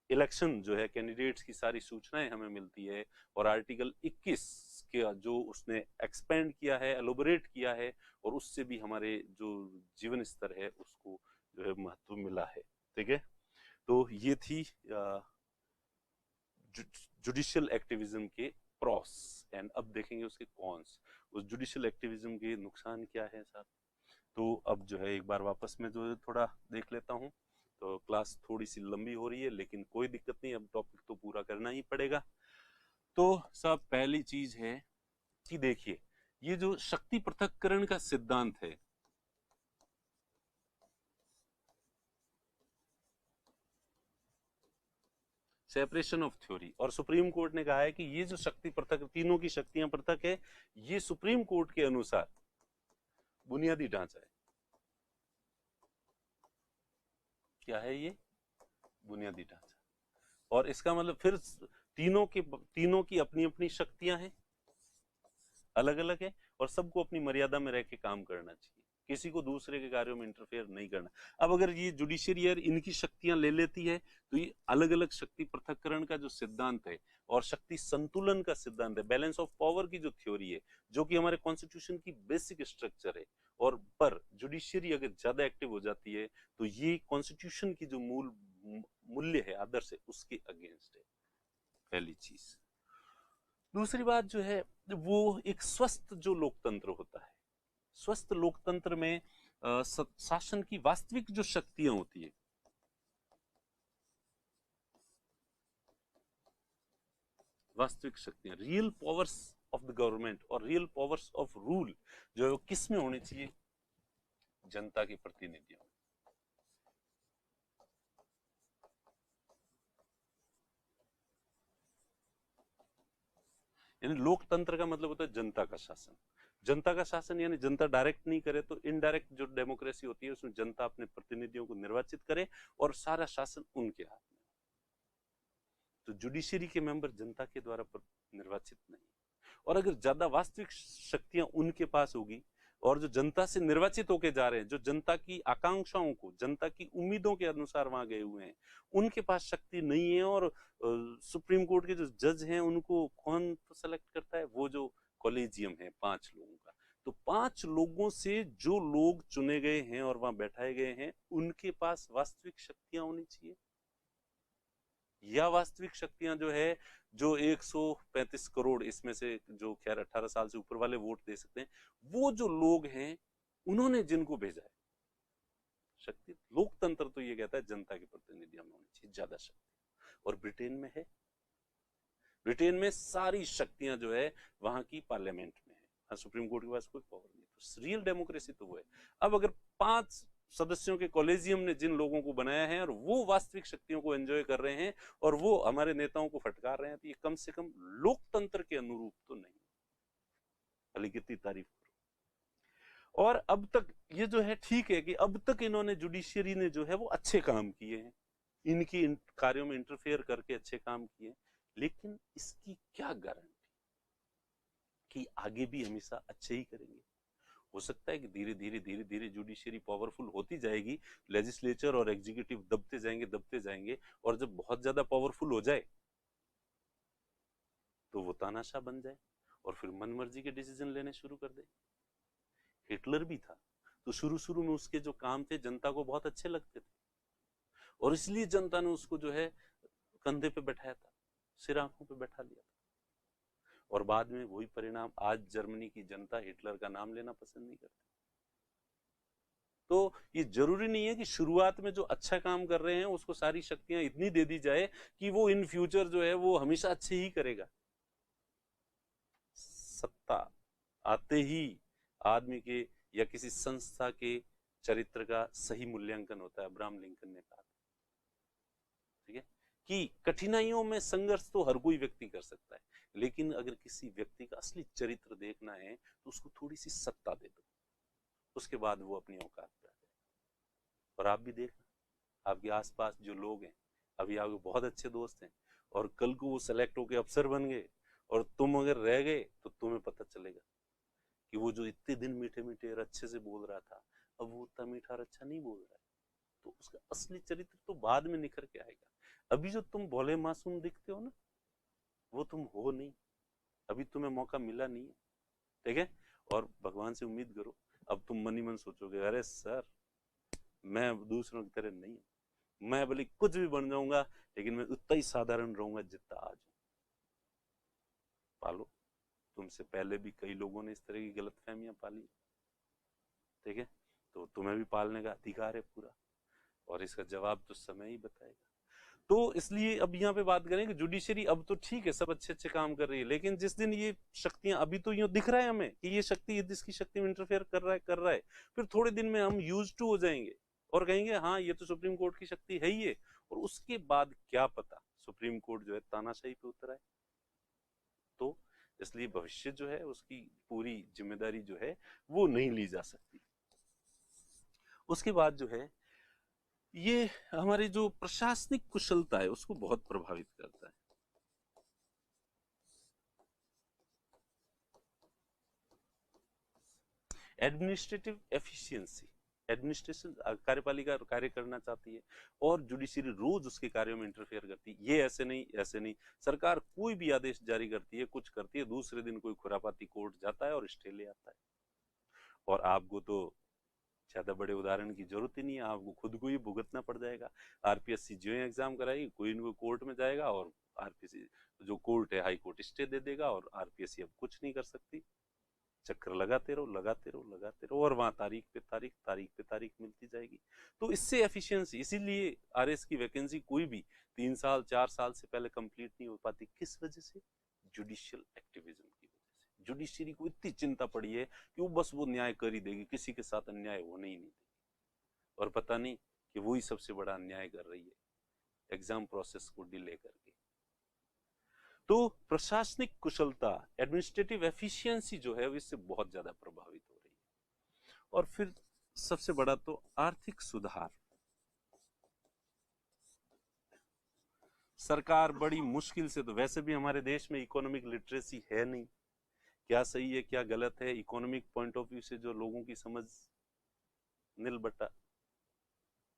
इलेक्शन जो है कैंडिडेट्स की सारी सूचनाएं हमें मिलती है, और आर्टिकल 21 के जो उसने एक्सपेंड किया है, एलोबरेट किया है, और उससे भी हमारे जो जीवन स्तर है उसको जो है महत्व मिला है, ठीक है। तो ये थी जुडिशियल एक्टिविज्म के प्रॉस, एंड अब देखेंगे उसके कॉन्स, उस जुडिशियल एक्टिविज्म के नुकसान क्या है सर। तो अब जो है एक बार वापस में जो है थोड़ा देख लेता हूँ। तो क्लास थोड़ी सी लंबी हो रही है लेकिन कोई दिक्कत नहीं, अब टॉपिक तो पूरा करना ही पड़ेगा। तो सब पहली चीज है कि देखिए ये जो शक्ति पृथक्करण का सिद्धांत है, सेपरेशन ऑफ थ्योरी, और सुप्रीम कोर्ट ने कहा है कि ये जो शक्ति पृथक, तीनों की शक्तियां पृथक है, ये सुप्रीम कोर्ट के अनुसार बुनियादी ढांचा है। क्या है ये? बुनियादी ढांचा। और इसका मतलब फिर तीनों की अपनी अपनी शक्तियां हैं, अलग अलग है, और सबको अपनी मर्यादा में रह के काम करना चाहिए, किसी को दूसरे के कार्यों में इंटरफेयर नहीं करना। अब अगर ये जुडिशरी इनकी शक्तियां ले लेती है तो ये अलग अलग शक्ति पृथक्करण का जो सिद्धांत है और शक्ति संतुलन का सिद्धांत है, बैलेंस ऑफ पावर की जो थ्योरी है, जो कि हमारे कॉन्स्टिट्यूशन की बेसिक स्ट्रक्चर है, और पर जुडिशरी अगर ज्यादा एक्टिव हो जाती है तो ये कॉन्स्टिट्यूशन की जो मूल्य है, आदर्श है, उसके अगेंस्ट है, पहली चीज। दूसरी बात जो है वो एक स्वस्थ जो लोकतंत्र होता है, स्वस्थ लोकतंत्र में शासन की वास्तविक जो शक्तियां होती है, वास्तविक शक्तियां, real powers of the government और रियल पावर्स ऑफ रूल जो है वो किस में होनी चाहिए, जनता के प्रतिनिधियों। यानी लोकतंत्र का मतलब होता है जनता का शासन। जनता का शासन यानी जनता डायरेक्ट नहीं करे तो इनडायरेक्ट जो डेमोक्रेसी होती है उसमें जनता अपने प्रतिनिधियों को निर्वाचित करे और सारा शासन उनके हाथ में। तो जुडिशरी के मेंबर जनता के द्वारा निर्वाचित नहीं, और अगर ज्यादा वास्तविक शक्तियां उनके पास होगी और जो जनता से निर्वाचित होके जा रहे हैं, जो जनता की आकांक्षाओं को, जनता की उम्मीदों के अनुसार वहां गए हुए हैं, उनके पास शक्ति नहीं है, और सुप्रीम कोर्ट के जो जज हैं उनको कौन सेलेक्ट करता है, वो जो कॉलेजियम है 5 लोगों का। तो 5 लोगों से जो लोग चुने गए हैं और वहां बैठाए गए हैं, उनके पास वास्तविक शक्तियां होनी चाहिए, या वास्तविक शक्तियां जो है, जो 135 करोड़ इसमें से जो खैर 18 साल से ऊपर वाले वोट दे सकते हैं, वो जो लोग हैं उन्होंने जिनको भेजा है। शक्ति लोकतंत्र तो ये कहता है जनता के प्रतिनिधि हम होने चाहिए ज्यादा शक्ति, और ब्रिटेन में है। ब्रिटेन में सारी शक्तियां जो है वहां की पार्लियामेंट में है, सुप्रीम कोर्ट के पास कोई पावर नहीं। तो रियल डेमोक्रेसी तो वो है। अब अगर 5 सदस्यों के कॉलेजियम ने जिन लोगों को बनाया है और वो वास्तविक शक्तियों को एंजॉय कर रहे हैं और वो हमारे नेताओं को फटकार रहे हैं, तो ये कम से कम लोकतंत्र के अनुरूप तो नहीं। भले कितनी तारीफ करो। और अब तक ये जो है ठीक है कि अब तक इन्होंने, जुडिशियरी ने जो है वो अच्छे काम किए हैं, इनकी कार्यों में इंटरफेयर करके अच्छे काम किए, लेकिन इसकी क्या गारंटी कि आगे भी हमेशा अच्छे ही करेंगे। हो सकता है कि धीरे धीरे धीरे धीरे जुडिशियरी पावरफुल होती जाएगी, लेजिस्लेचर और एग्जीक्यूटिव दबते जाएंगे, और जब बहुत ज्यादा पावरफुल हो जाए तो वो तानाशाह बन जाए और फिर मनमर्जी के डिसीजन लेने शुरू कर दे। हिटलर भी था, तो शुरू शुरू में उसके जो काम थे जनता को बहुत अच्छे लगते थे, और इसलिए जनता ने उसको जो है कंधे पे बैठाया था, सिर आंखों पे बैठा लिया था, और बाद में वही परिणाम। आज जर्मनी की जनता हिटलर का नाम लेना पसंद नहीं करती। तो ये जरूरी नहीं है कि शुरुआत में जो अच्छा काम कर रहे हैं उसको सारी शक्तियां इतनी दे दी जाए कि वो इन फ्यूचर जो है वो हमेशा अच्छे ही करेगा। सत्ता आते ही आदमी के या किसी संस्था के चरित्र का सही मूल्यांकन होता है। अब्राहम लिंकन ने कहा, ठीक है, कि कठिनाइयों में संघर्ष तो हर कोई व्यक्ति कर सकता है, लेकिन अगर किसी व्यक्ति का असली चरित्र देखना है तो उसको थोड़ी सी सत्ता दे दो, उसके बाद वो अपनी औकात पे आ जाए। और आप भी देखना, आपके आसपास जो लोग हैं, अभी आपके बहुत अच्छे दोस्त हैं, और कल को वो सेलेक्ट होकर अफसर बन गए और तुम अगर रह गए, तो तुम्हें पता चलेगा कि वो जो इतने दिन मीठे मीठे और अच्छे से बोल रहा था, अब वो उतना मीठा और अच्छा नहीं बोल रहा है। तो उसका असली चरित्र तो बाद में निखर के आएगा। अभी जो तुम भोले मासूम दिखते हो ना, वो तुम हो नहीं, अभी तुम्हें मौका मिला नहीं है, ठीक है। और भगवान से उम्मीद करो, अब तुम मन ही मन सोचोगे, अरे सर मैं दूसरों की तरह नहीं हूं, मैं भले कुछ भी बन जाऊंगा लेकिन मैं उतना ही साधारण रहूंगा जितना आज हूं। पालो, तुमसे पहले भी कई लोगों ने इस तरह की गलतफहमियां पाली, ठीक है, तो तुम्हें भी पालने का अधिकार है पूरा, और इसका जवाब तो समय ही बताएगा। तो इसलिए अब यहाँ पे बात करें कि जुडिशरी अब तो ठीक है, सब अच्छे अच्छे काम कर रही है, लेकिन जिस दिन ये शक्तियां, अभी तो यूं दिख रहा है हमें कि ये शक्ति इसकी शक्ति में इंटरफेयर कर रहा है, फिर थोड़े दिन में हम यूज टू हो जाएंगे और कहेंगे हाँ ये तो सुप्रीम कोर्ट की शक्ति है ही है, और उसके बाद क्या पता सुप्रीम कोर्ट जो है तानाशाही पे उतर आए। तो इसलिए भविष्य जो है उसकी पूरी जिम्मेदारी जो है वो नहीं ली जा सकती। उसके बाद जो है ये हमारी जो प्रशासनिक कुशलता है उसको बहुत प्रभावित करता है। एडमिनिस्ट्रेटिव एफिशिएंसी, एडमिनिस्ट्रेशन कार्यपालिका कार्य करना चाहती है और जुडिशरी रोज उसके कार्यों में इंटरफेयर करती है। ये ऐसे नहीं, सरकार कोई भी आदेश जारी करती है, कुछ करती है, दूसरे दिन कोई खुरापाती कोर्ट जाता है और स्टे ले आता है। और आपको तो ज्यादा बड़े उदाहरण की जरूरत ही नहीं है, आपको खुद को ही भुगतना पड़ जाएगा। आरपीएससी जो एग्जाम कराएगी, कोई न कोई कोर्ट में जाएगा और आरपीएससी जो कोर्ट है हाई कोर्ट स्टे दे देगा और आरपीएससी अब कुछ नहीं कर सकती। चक्कर लगाते रहो और वहां तारीख पे तारीख मिलती जाएगी। तो इससे एफिशिएंसी, इसीलिए आरएस की वैकेंसी कोई भी 3 साल 4 साल से पहले कंप्लीट नहीं हो पाती। किस वजह से? जुडिशियल एक्टिविज्म की वजह से। जुडिशरी को इतनी चिंता पड़ी है कि वो बस वो न्याय कर ही देगी, किसी के साथ अन्याय होने ही नहीं देगी, और पता नहीं कि वही सबसे बड़ा अन्याय कर रही है एग्जाम प्रोसेस को डिले करके। तो प्रशासनिक कुशलता, एडमिनिस्ट्रेटिव एफिशिएंसी जो है इससे बहुत ज्यादा प्रभावित हो रही है। और फिर सबसे बड़ा तो आर्थिक सुधार। सरकार बड़ी मुश्किल से, तो वैसे भी हमारे देश में इकोनॉमिक लिटरेसी है नहीं, क्या सही है क्या गलत है इकोनॉमिक पॉइंट ऑफ व्यू से जो लोगों की समझ नील बट्टा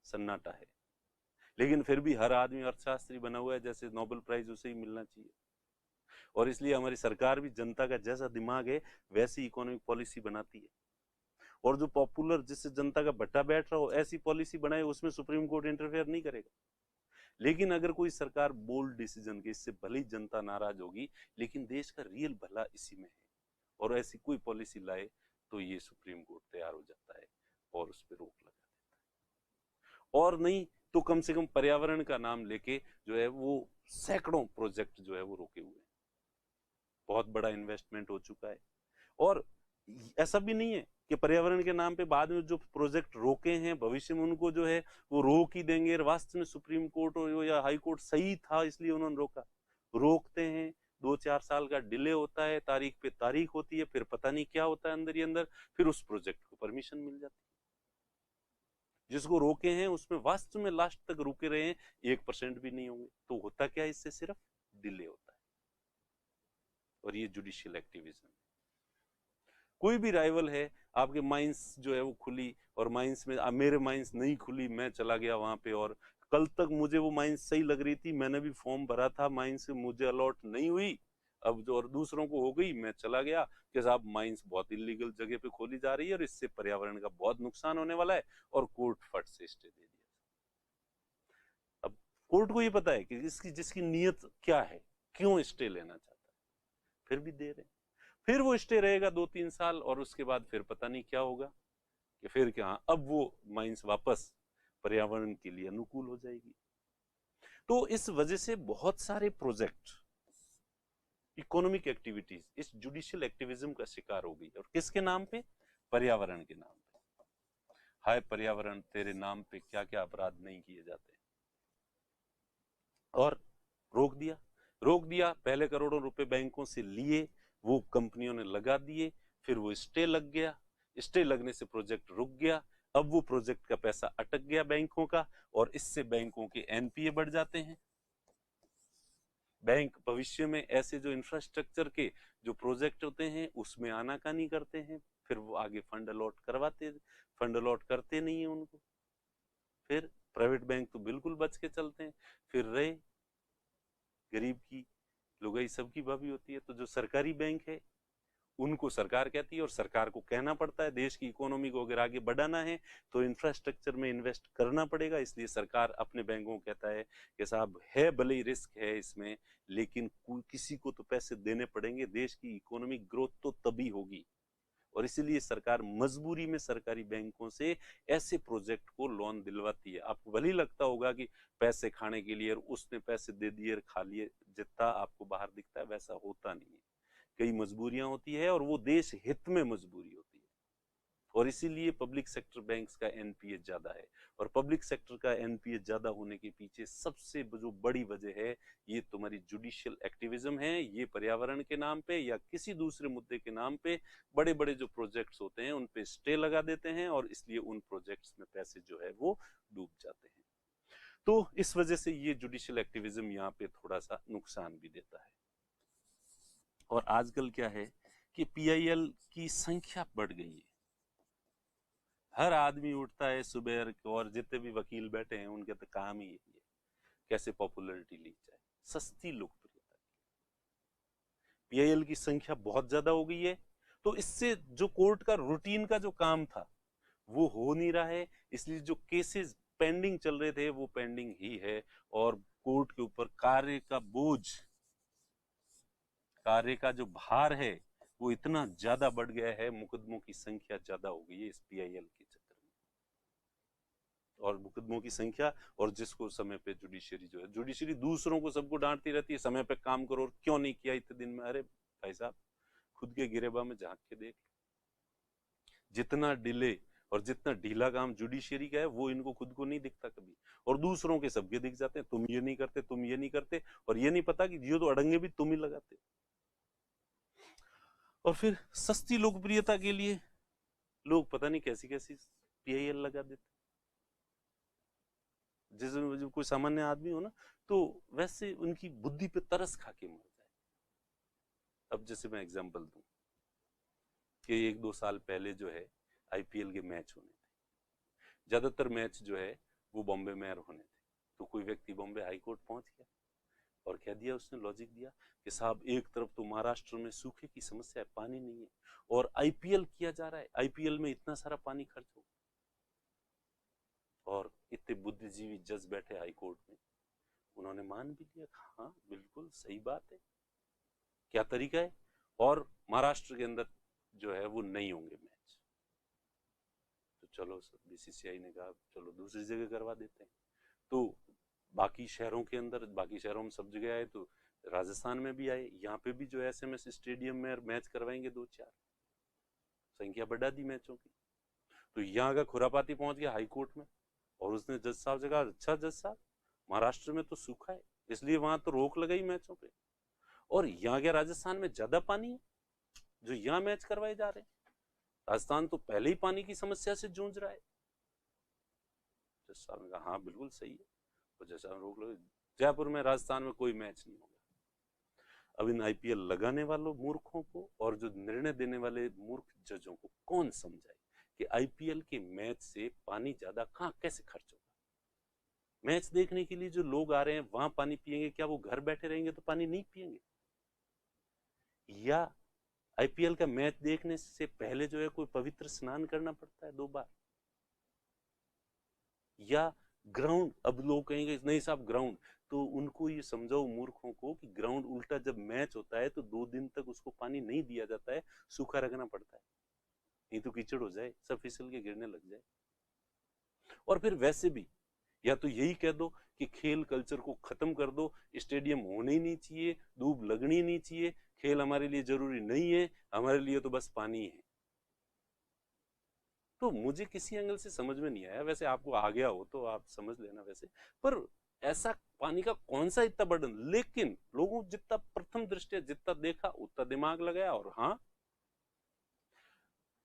सन्नाटा है। लेकिन फिर भी हर आदमी अर्थशास्त्री बना हुआ है, जैसे नोबेल प्राइज उसे ही मिलना चाहिए, और इसलिए हमारी सरकार भी जनता का जैसा दिमाग है वैसी इकोनॉमिक पॉलिसी बनाती है, और जो पॉपुलर जिससे जनता का भट्टा बैठ रहा हो ऐसी पॉलिसी बनाए, उसमें सुप्रीम कोर्ट इंटरफेयर नहीं करेगा। लेकिन अगर कोई सरकार बोल्ड डिसीजन के, इससे भले ही जनता नाराज होगी लेकिन देश का रियल भला इसी में है, और ऐसी कोई पॉलिसी लाए तो ये सुप्रीम कोर्ट तैयार हो जाता है और उस पर रोक लगा देता है। और नहीं तो कम से कम पर्यावरण का नाम लेके जो है वो सैकड़ों प्रोजेक्ट जो है वो रोके हुए हैं, बहुत बड़ा इन्वेस्टमेंट हो चुका है। और ऐसा भी नहीं है कि पर्यावरण के नाम पे बाद में जो प्रोजेक्ट रोके हैं भविष्य में उनको जो है वो रोक ही देंगे, वास्तव में सुप्रीम कोर्ट या हाई कोर्ट सही था इसलिए उन्होंने रोका। रोकते हैं, 2-4 साल का डिले होता है, तारीख पे तारीख होती है, फिर पता नहीं क्या होता है अंदर ही अंदर, फिर उस प्रोजेक्ट को परमिशन मिल जाती है। जिसको रोके हैं उसमें वास्तव में लास्ट तक रुके रहे हैं 1% भी नहीं होंगे, तो होता क्या है, इससे सिर्फ डिले होता है। और ये जुडिशियल एक्टिविज्म। कोई भी राइवल है, आपके माइंस जो है वो खुली और माइंस में मेरे माइंस नहीं खुली, मैं चला गया वहां पे और कल तक मुझे वो माइंस सही लग रही थी, मैंने भी फॉर्म भरा था, माइंस मुझे अलॉट नहीं हुई, अब जो और दूसरों को हो गई, मैं चला गया कि साहब माइंस बहुत इलीगल जगह पे खोली जा रही है और इससे पर्यावरण का बहुत नुकसान होने वाला है, और कोर्ट फट से स्टे दे दिया। अब कोर्ट को ये पता है कि इसकी जिसकी नीयत क्या है, क्यों स्टे लेना चाहता है, फिर भी दे रहे हैं। फिर वो स्टे रहेगा 2-3 साल और उसके बाद फिर पता नहीं क्या होगा कि फिर क्या, अब वो माइंस वापस पर्यावरण के लिए अनुकूल हो जाएगी। तो इस वजह से बहुत सारे प्रोजेक्ट, इकोनॉमिक एक्टिविटीज इस जुडिशियल एक्टिविज्म का शिकार हो गई, और किसके नाम पे, पर्यावरण के नाम पे। हाय पर्यावरण, तेरे नाम पे क्या क्या अपराध नहीं किए जाते, और रोक दिया। रोक दिया, पहले करोड़ों रुपए बैंकों से लिए, वो कंपनियों ने लगा दिए, फिर वो स्टे लग गया, स्टे लगने से प्रोजेक्ट रुक गया, अब वो प्रोजेक्ट का पैसा अटक गया बैंकों का, और इससे बैंकों के एनपीए बढ़ जाते हैं। बैंक भविष्य में ऐसे जो इंफ्रास्ट्रक्चर के जो प्रोजेक्ट होते हैं उसमें आनाकानी करते हैं, फिर वो आगे फंड अलॉट करते नहीं है उनको, फिर प्राइवेट बैंक तो बिल्कुल बच के चलते हैं, फिर रहे गरीब की लुगाई सबकी भाभी होती है। तो जो सरकारी बैंक है उनको सरकार कहती है, और सरकार को कहना पड़ता है देश की इकोनॉमी को अगर आगे बढ़ाना है तो इंफ्रास्ट्रक्चर में इन्वेस्ट करना पड़ेगा, इसलिए सरकार अपने बैंकों को कहता है कि साहब है भले ही रिस्क है इसमें, लेकिन किसी को तो पैसे देने पड़ेंगे, देश की इकोनॉमिक ग्रोथ तो तभी होगी। और इसीलिए सरकार मजबूरी में सरकारी बैंकों से ऐसे प्रोजेक्ट को लोन दिलवाती है। आपको भले ही लगता होगा कि पैसे खाने के लिए, उसने पैसे दे दिए और खा लिए, जितना आपको बाहर दिखता है वैसा होता नहीं है, कई मजबूरियां होती है और वो देश हित में मजबूरी होती है। और इसीलिए पब्लिक सेक्टर बैंक्स का एनपीए ज्यादा है, और पब्लिक सेक्टर का एनपीए ज्यादा होने के पीछे सबसे जो बड़ी वजह है ये तुम्हारी जुडिशियल एक्टिविज्म है। ये पर्यावरण के नाम पे या किसी दूसरे मुद्दे के नाम पे बड़े बड़े जो प्रोजेक्ट्स होते हैं उन पे स्टे लगा देते हैं, और इसलिए उन प्रोजेक्ट्स में पैसे जो है वो डूब जाते हैं। तो इस वजह से ये जुडिशियल एक्टिविज्म यहाँ पे थोड़ा सा नुकसान भी देता है। और आजकल क्या है कि पीआईएल की संख्या बढ़ गई है, हर आदमी उठता है सुबह, और जितने भी वकील बैठे हैं उनके तो काम ही यही है कैसे पॉपुलैरिटी ली जाए, सस्ती लोकप्रियता। पीआईएल की संख्या बहुत ज्यादा हो गई है, तो इससे जो कोर्ट का रूटीन का जो काम था वो हो नहीं रहा है, इसलिए जो केसेस पेंडिंग चल रहे थे वो पेंडिंग ही है, और कोर्ट के ऊपर कार्य का बोझ, कार्य का जो भार है वो इतना ज्यादा बढ़ गया है, मुकदमों की संख्या ज्यादा हो गई है इस पीआईएल के चक्कर में। और मुकदमों की संख्या, और जिसको समय पे जुडिशरी जो है, जुडिशरी दूसरों को सबको डांटती रहती है समय पे काम करो, और क्यों नहीं किया इतने दिन में। अरे भाई साहब, खुद के गिरेबा में झांक के देख, जितना डिले और जितना ढीला काम जुडिशरी का है वो इनको खुद को नहीं दिखता कभी, और दूसरों के सबके दिख जाते हैं, तुम ये नहीं करते, तुम ये नहीं करते, और ये नहीं पता कि ये तो अड़ंगे भी तुम ही लगाते। और फिर सस्ती लोकप्रियता के लिए लोग पता नहीं कैसी कैसी पीआईएल लगा देते, जैसे कोई सामान्य आदमी हो ना तो वैसे उनकी बुद्धि पे तरस खा के मर जाए। अब जैसे मैं एग्जांपल दूं कि 1-2 साल पहले जो है आईपीएल के मैच होने थे, ज्यादातर मैच जो है वो बॉम्बे में होने थे, तो कोई व्यक्ति बॉम्बे हाई कोर्ट पहुंच गया और कह दिया, उसने लॉजिक दिया कि साहब एक तरफ तो महाराष्ट्र में सूखे की समस्या है, पानी नहीं है, और आईपीएल किया जा रहा है, आईपीएल में इतना सारा पानी खर्च हो, और इतने बुद्धिजीवी जज बैठे हाई कोर्ट में, उन्होंने मान भी लिया, हाँ बिल्कुल सही बात है, क्या तरीका है। और महाराष्ट्र के अंदर जो है वो नहीं होंगे मैच, तो चलो बीसीसीआई ने कहा चलो दूसरी जगह करवा देते हैं। तो बाकी शहरों के अंदर, बाकी शहरों में सब जगह आए, तो राजस्थान में भी आए, यहाँ पे भी जो है एसएमएस स्टेडियम में मैच करवाएंगे, 2-4 संख्या बढ़ा दी मैचों की। तो यहाँ का खुरापाती पहुंच गया हाई कोर्ट में, और उसने जज साहब से कहा अच्छा जज साहब, महाराष्ट्र में तो सूखा है इसलिए वहां तो रोक लगाई मैचों पे, और यहाँ के राजस्थान में ज्यादा पानी है जो यहाँ मैच करवाए जा रहे हैं, राजस्थान तो पहले ही पानी की समस्या से जूझ रहा है। जज साहब ने कहा हाँ बिल्कुल सही है, तो जज साहब रोक लो, जयपुर में राजस्थान में कोई मैच नहीं होगा। अब इन आईपीएल लगाने वालों मूर्खों को और जो निर्णय देने वाले मूर्ख जजों को कौन समझाए कि आईपीएल के मैच से पानी ज्यादा कहां कैसे खर्च होगा। मैच देखने के लिए जो लोग आ रहे हैं वहां पानी पिएंगे, क्या वो घर बैठे रहेंगे तो पानी नहीं पिएंगे? या आईपीएल का मैच देखने से पहले जो है कोई पवित्र स्नान करना पड़ता है 2 बार? या ग्राउंड, अब लोग कहेंगे नहीं साहब ग्राउंड, तो उनको ये समझाओ मूर्खों को कि ग्राउंड उल्टा जब मैच होता है तो 2 दिन तक उसको पानी नहीं दिया जाता है, सूखा रखना पड़ता है, नहीं तो कीचड़ हो जाए, सब फिसल के गिरने लग जाए। और फिर वैसे भी या तो यही कह दो कि खेल कल्चर को खत्म कर दो, स्टेडियम होने ही नहीं चाहिए, धूप लगनी नहीं चाहिए, खेल हमारे लिए जरूरी नहीं है, हमारे लिए तो बस पानी है। तो मुझे किसी एंगल से समझ में नहीं आया, वैसे आपको आ गया हो तो आप समझ लेना वैसे, पर ऐसा पानी का कौन सा इतना बर्डन, लेकिन लोगों जितना प्रथम दृष्टया जितना देखा उतना दिमाग लगाया। और हाँ,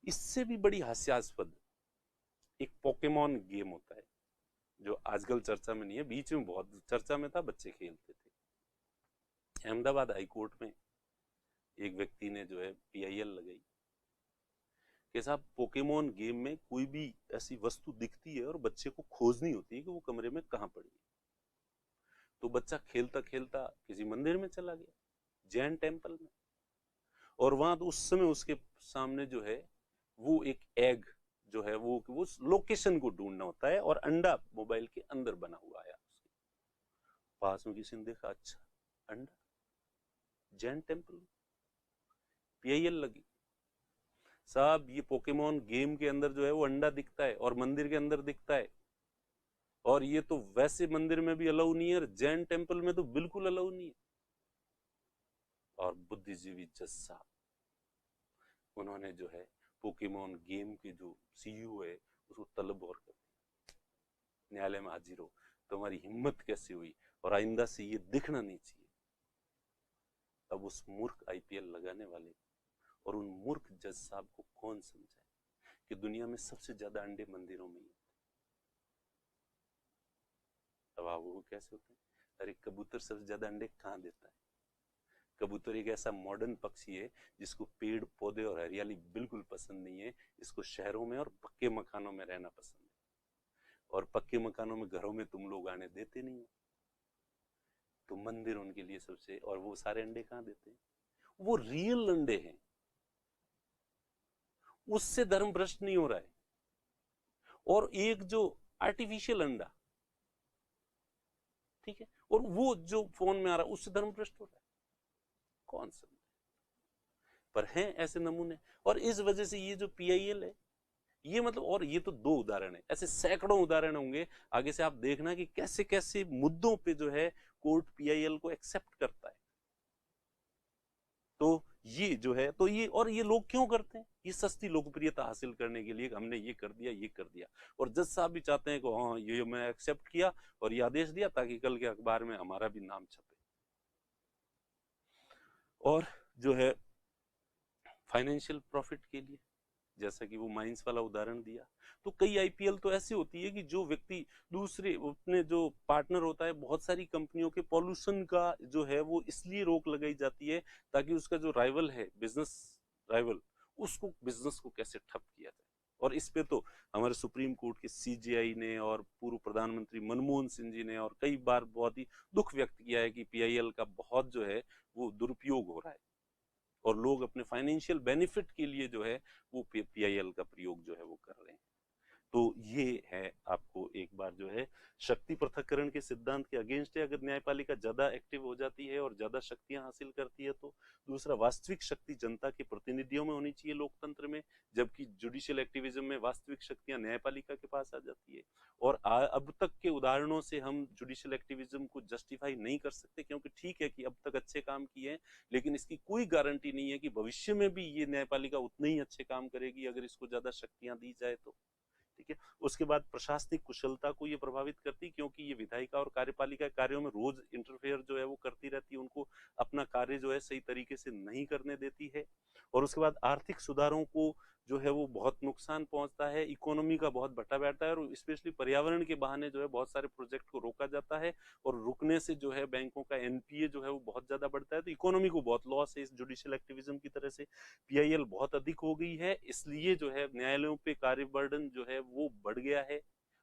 इससे भी बड़ी हास्यास्पद एक पोकेमॉन गेम होता है जो आजकल चर्चा में नहीं है, बीच में बहुत चर्चा में था, बच्चे खेलते थे। अहमदाबाद हाई कोर्ट में एक व्यक्ति ने जो है पीआईएल लगाई कि साहब पोकेमॉन गेम में कोई भी ऐसी वस्तु दिखती है और बच्चे को खोजनी होती है कि वो कमरे में कहां पड़ी है, तो बच्चा खेलता खेलता किसी मंदिर में चला गया, जैन टेम्पल में, और वहां तो उस समय उसके सामने जो है वो एक एग जो है वो लोकेशन को ढूंढना होता है, और अंडा मोबाइल के अंदर बना हुआ है उसके पास में, किसी ने देखा अच्छा अंडा जैन टेम्पल में, पीआईएल लगी। साहब ये पोकेमॉन गेम के अंदर जो है वो अंडा दिखता है और मंदिर के अंदर दिखता है, और ये तो वैसे मंदिर में भी अलाउ नहीं है, जैन टेम्पल में तो बिल्कुल अलाउ नहीं है। और बुद्धिजीवी जज साहब उन्होंने जो है पोकेमॉन गेम के जो सीईओ है उसको तलब और कर दिया, न्यायालय में हाजिर हो, तुम्हारी हिम्मत कैसे हुई, और आइंदा से ये दिखना नहीं चाहिए। अब उस मूर्ख आईपीएल लगाने वाले और उन मूर्ख जज साहब को कौन समझाए कि दुनिया में सबसे ज्यादा अंडे मंदिरों में ही होते हैं। अब आप वो कैसे होते हैं? अरे कबूतर सबसे ज्यादा अंडे कहाँ देता है? कबूतर एक ऐसा मॉडर्न पक्षी है जिसको पेड़ पौधे और हरियाली बिल्कुल पसंद नहीं है, इसको शहरों में और पक्के मकानों में रहना पसंद है, और पक्के मकानों में घरों में तुम लोग आने देते नहीं हो, तो मंदिर उनके लिए सबसे, और वो सारे अंडे कहाँ देते हैं? वो रियल अंडे हैं, उससे धर्म भ्रष्ट नहीं हो रहा है। और एक जो आर्टिफिशियल अंडा, ठीक है, और वो जो फोन में आ रहा है उससे धर्म भ्रष्ट हो रहा है, कौन सा? पर हैं ऐसे नमूने, और इस वजह से ये जो पीआईएल है ये मतलब, और ये तो 2 उदाहरण है, ऐसे सैकड़ों उदाहरण होंगे आगे से, आप देखना कि कैसे कैसे मुद्दों पे जो है कोर्ट पीआईएल को एक्सेप्ट करता है। तो ये जो है, तो ये, और ये लोग क्यों करते हैं? ये सस्ती लोकप्रियता हासिल करने के लिए, हमने ये कर दिया ये कर दिया, और जज साहब भी चाहते हैं कि हाँ ये मैं एक्सेप्ट किया और ये आदेश दिया ताकि कल के अखबार में हमारा भी नाम छपे। और जो है फाइनेंशियल प्रॉफिट के लिए, जैसा कि वो माइंस वाला उदाहरण दिया, तो कई आईपीएल तो ऐसी होती है कि जो व्यक्ति दूसरे अपने जो पार्टनर होता है, बहुत सारी कंपनियों के पॉल्यूशन का जो है वो इसलिए रोक लगाई जाती है ताकि उसका जो राइवल है, बिजनेस राइवल, उसको बिजनेस को कैसे ठप किया जाए। और इस पे तो हमारे सुप्रीम कोर्ट के सीजेआई ने और पूर्व प्रधानमंत्री मनमोहन सिंह जी ने और कई बार बहुत ही दुख व्यक्त किया है कि पीआईएल का बहुत जो है वो दुरुपयोग हो रहा है, और लोग अपने फाइनेंशियल बेनिफिट के लिए जो है वो पीआईएल का प्रयोग जो है वो कर रहे हैं। तो ये है आपको एक बार जो है शक्ति पृथक्करण के सिद्धांत के अगेंस्ट है अगर न्यायपालिका ज्यादा एक्टिव हो जाती है और ज्यादा शक्तियां हासिल करती है तो। दूसरा, वास्तविक शक्ति जनता के प्रतिनिधियों में होनी चाहिए लोकतंत्र में, जबकि जुडिशियल एक्टिविज्म में वास्तविक शक्तियां न्यायपालिका के पास आ जाती है। और अब तक के उदाहरणों से हम जुडिशियल एक्टिविज्म को जस्टिफाई नहीं कर सकते, क्योंकि ठीक है कि अब तक अच्छे काम किए हैं, लेकिन इसकी कोई गारंटी नहीं है कि भविष्य में भी ये न्यायपालिका उतने ही अच्छे काम करेगी अगर इसको ज्यादा शक्तियां दी जाए तो। ठीक है। उसके बाद प्रशासनिक कुशलता को ये प्रभावित करती, क्योंकि ये विधायिका और कार्यपालिका कार्यों में रोज इंटरफेयर जो है वो करती रहती है, उनको अपना कार्य जो है सही तरीके से नहीं करने देती है। और उसके बाद आर्थिक सुधारों को जो है वो बहुत नुकसान पहुंचता है, इकोनॉमी का बहुत बटा बैठता है, और स्पेशली पर्यावरण के बहाने जो है बहुत सारे प्रोजेक्ट को रोका जाता है, और रुकने से जो है बैंकों का एनपीए जो है वो बहुत ज्यादा बढ़ता है, तो इकोनॉमी को बहुत लॉस है इस जुडिशियल एक्टिविज्म की तरह से। पीआईएल बहुत अधिक हो गई है, इसलिए जो है न्यायालयों पे कार्य बर्डन जो है वो बढ़ गया है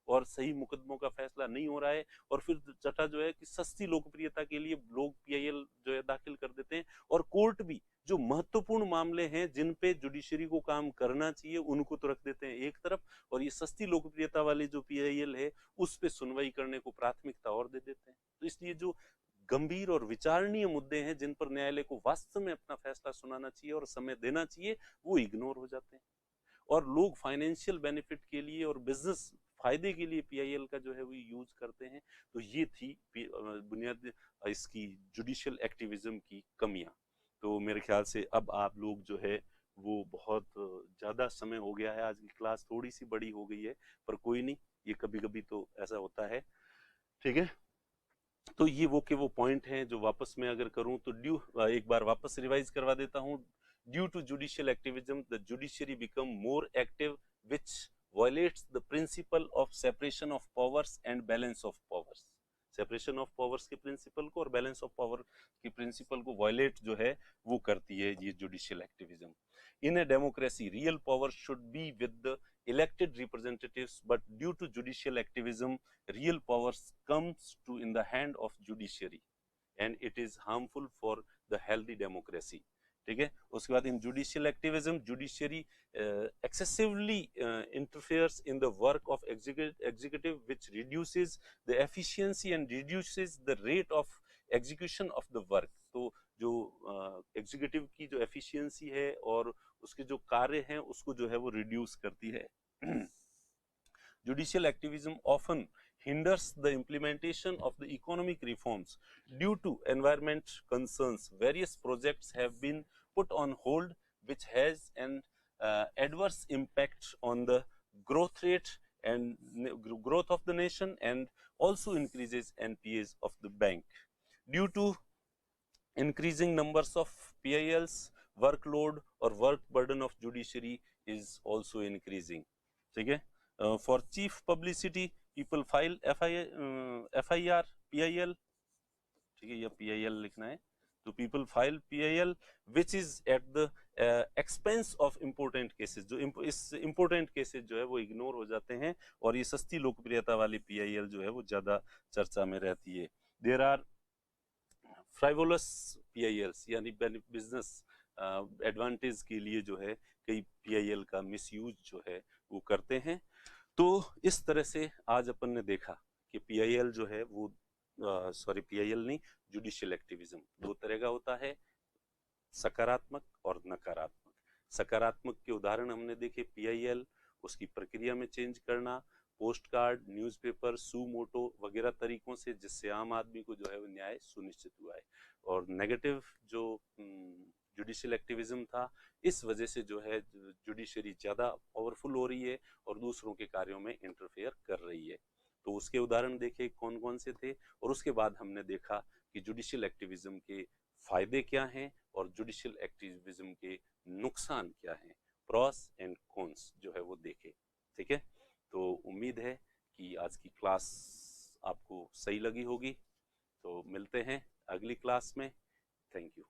और सही मुकदमों का फैसला नहीं हो रहा है। और फिर छठा जो है कि सस्ती लोकप्रियता के लिए लोग पीआईएल जो है दाखिल कर देते हैं, और कोर्ट भी जो महत्वपूर्ण मामले हैं जिन पे जुडिशरी को काम करना चाहिए उनको तो रख देते हैं एक तरफ, और ये सस्ती लोकप्रियता वाली जो पीआईएल है उस पे सुनवाई करने को प्राथमिकता और दे देते हैं। तो इसलिए जो गंभीर और विचारणीय मुद्दे हैं जिन पर न्यायालय को वास्तव में अपना फैसला सुनाना चाहिए और समय देना चाहिए, वो इग्नोर हो जाते हैं, और लोग फाइनेंशियल बेनिफिट के लिए और बिजनेस फायदे के लिए पीआईएल का जो है वो यूज करते हैं। तो ये थी बुनियाद इसकी जुडिशियल एक्टिविज्म की कमियां। तो मेरे ख्याल से अब आप लोग जो है वो बहुत ज्यादा समय हो गया है, आज की क्लास थोड़ी सी बड़ी हो गई है, पर कोई नहीं, ये कभी कभी तो ऐसा होता है। ठीक है, तो ये वो पॉइंट हैं जो वापस मैं अगर करूं तो एक बार वापस रिवाइज करवा देता हूं। Due to judicial activism the judiciary become more active which violates the principle of separation of powers and balance of powers। Separation of powers के प्रिंसिपल को और बैलेंस ऑफ पावर के प्रिंसिपल को वायलेट जो है वो करती है ये judicial activism. In a democracy real power should be with the elected representatives, but due to judicial activism real powers comes to in the hand of judiciary and it is harmful for the healthy democracy। ठीक है, उसके बाद इन judicial activism judiciary excessively interferes in the work of executive which reduces the efficiency and reduces the rate of execution of the work। तो जो executive की जो efficiency है और उसके जो कार्य हैं उसको जो है वो रिड्यूस करती है। Judicial activism often hinders the implementation of the economic reforms due to environment concerns। Various projects have been put on hold which has an adverse impact on the growth rate and growth of the nation and also increases NPAs of the bank। Due to increasing numbers of PILs, workload or work burden of judiciary is also increasing। ठीक है, for chief publicity people file FIR PIL, ठीक है, या PIL लिखना है, तो people file PIL which is at the expense of important cases। जो इस important cases जो है वो इग्नोर हो जाते हैं और ये सस्ती लोकप्रियता वाली PIL जो है वो ज्यादा चर्चा में रहती है। There are फ्राइवोलस पीआईएल्स यानी बिजनेस एडवांटेज के लिए जो है कई पीआईएल का मिसयूज जो है वो करते हैं। तो इस तरह से आज अपन ने देखा कि पीआईएल जो है वो पीआईएल नहीं, जुडिशियल एक्टिविज्म दो तरह का होता है, सकारात्मक और नकारात्मक। सकारात्मक के उदाहरण हमने देखे, पीआईएल, उसकी प्रक्रिया में चेंज करना, पोस्ट कार्ड, न्यूज़पेपर, सू मोटो वगैरह तरीकों से, जिससे आम आदमी को जो है वो न्याय सुनिश्चित हुआ है। और नेगेटिव जो जुडिशियल एक्टिविज्म था, इस वजह से जो है जुडिशरी ज्यादा पावरफुल हो रही है और दूसरों के कार्यों में इंटरफेयर कर रही है। तो उसके उदाहरण देखे कौन कौन से थे, और उसके बाद हमने देखा कि जुडिशियल एक्टिविज्म के फायदे क्या हैं और जुडिशियल एक्टिविज्म के नुकसान क्या हैं, प्रॉस एंड कॉन्स जो है वो देखे। ठीक है, तो उम्मीद है कि आज की क्लास आपको सही लगी होगी। तो मिलते हैं अगली क्लास में। Thank you.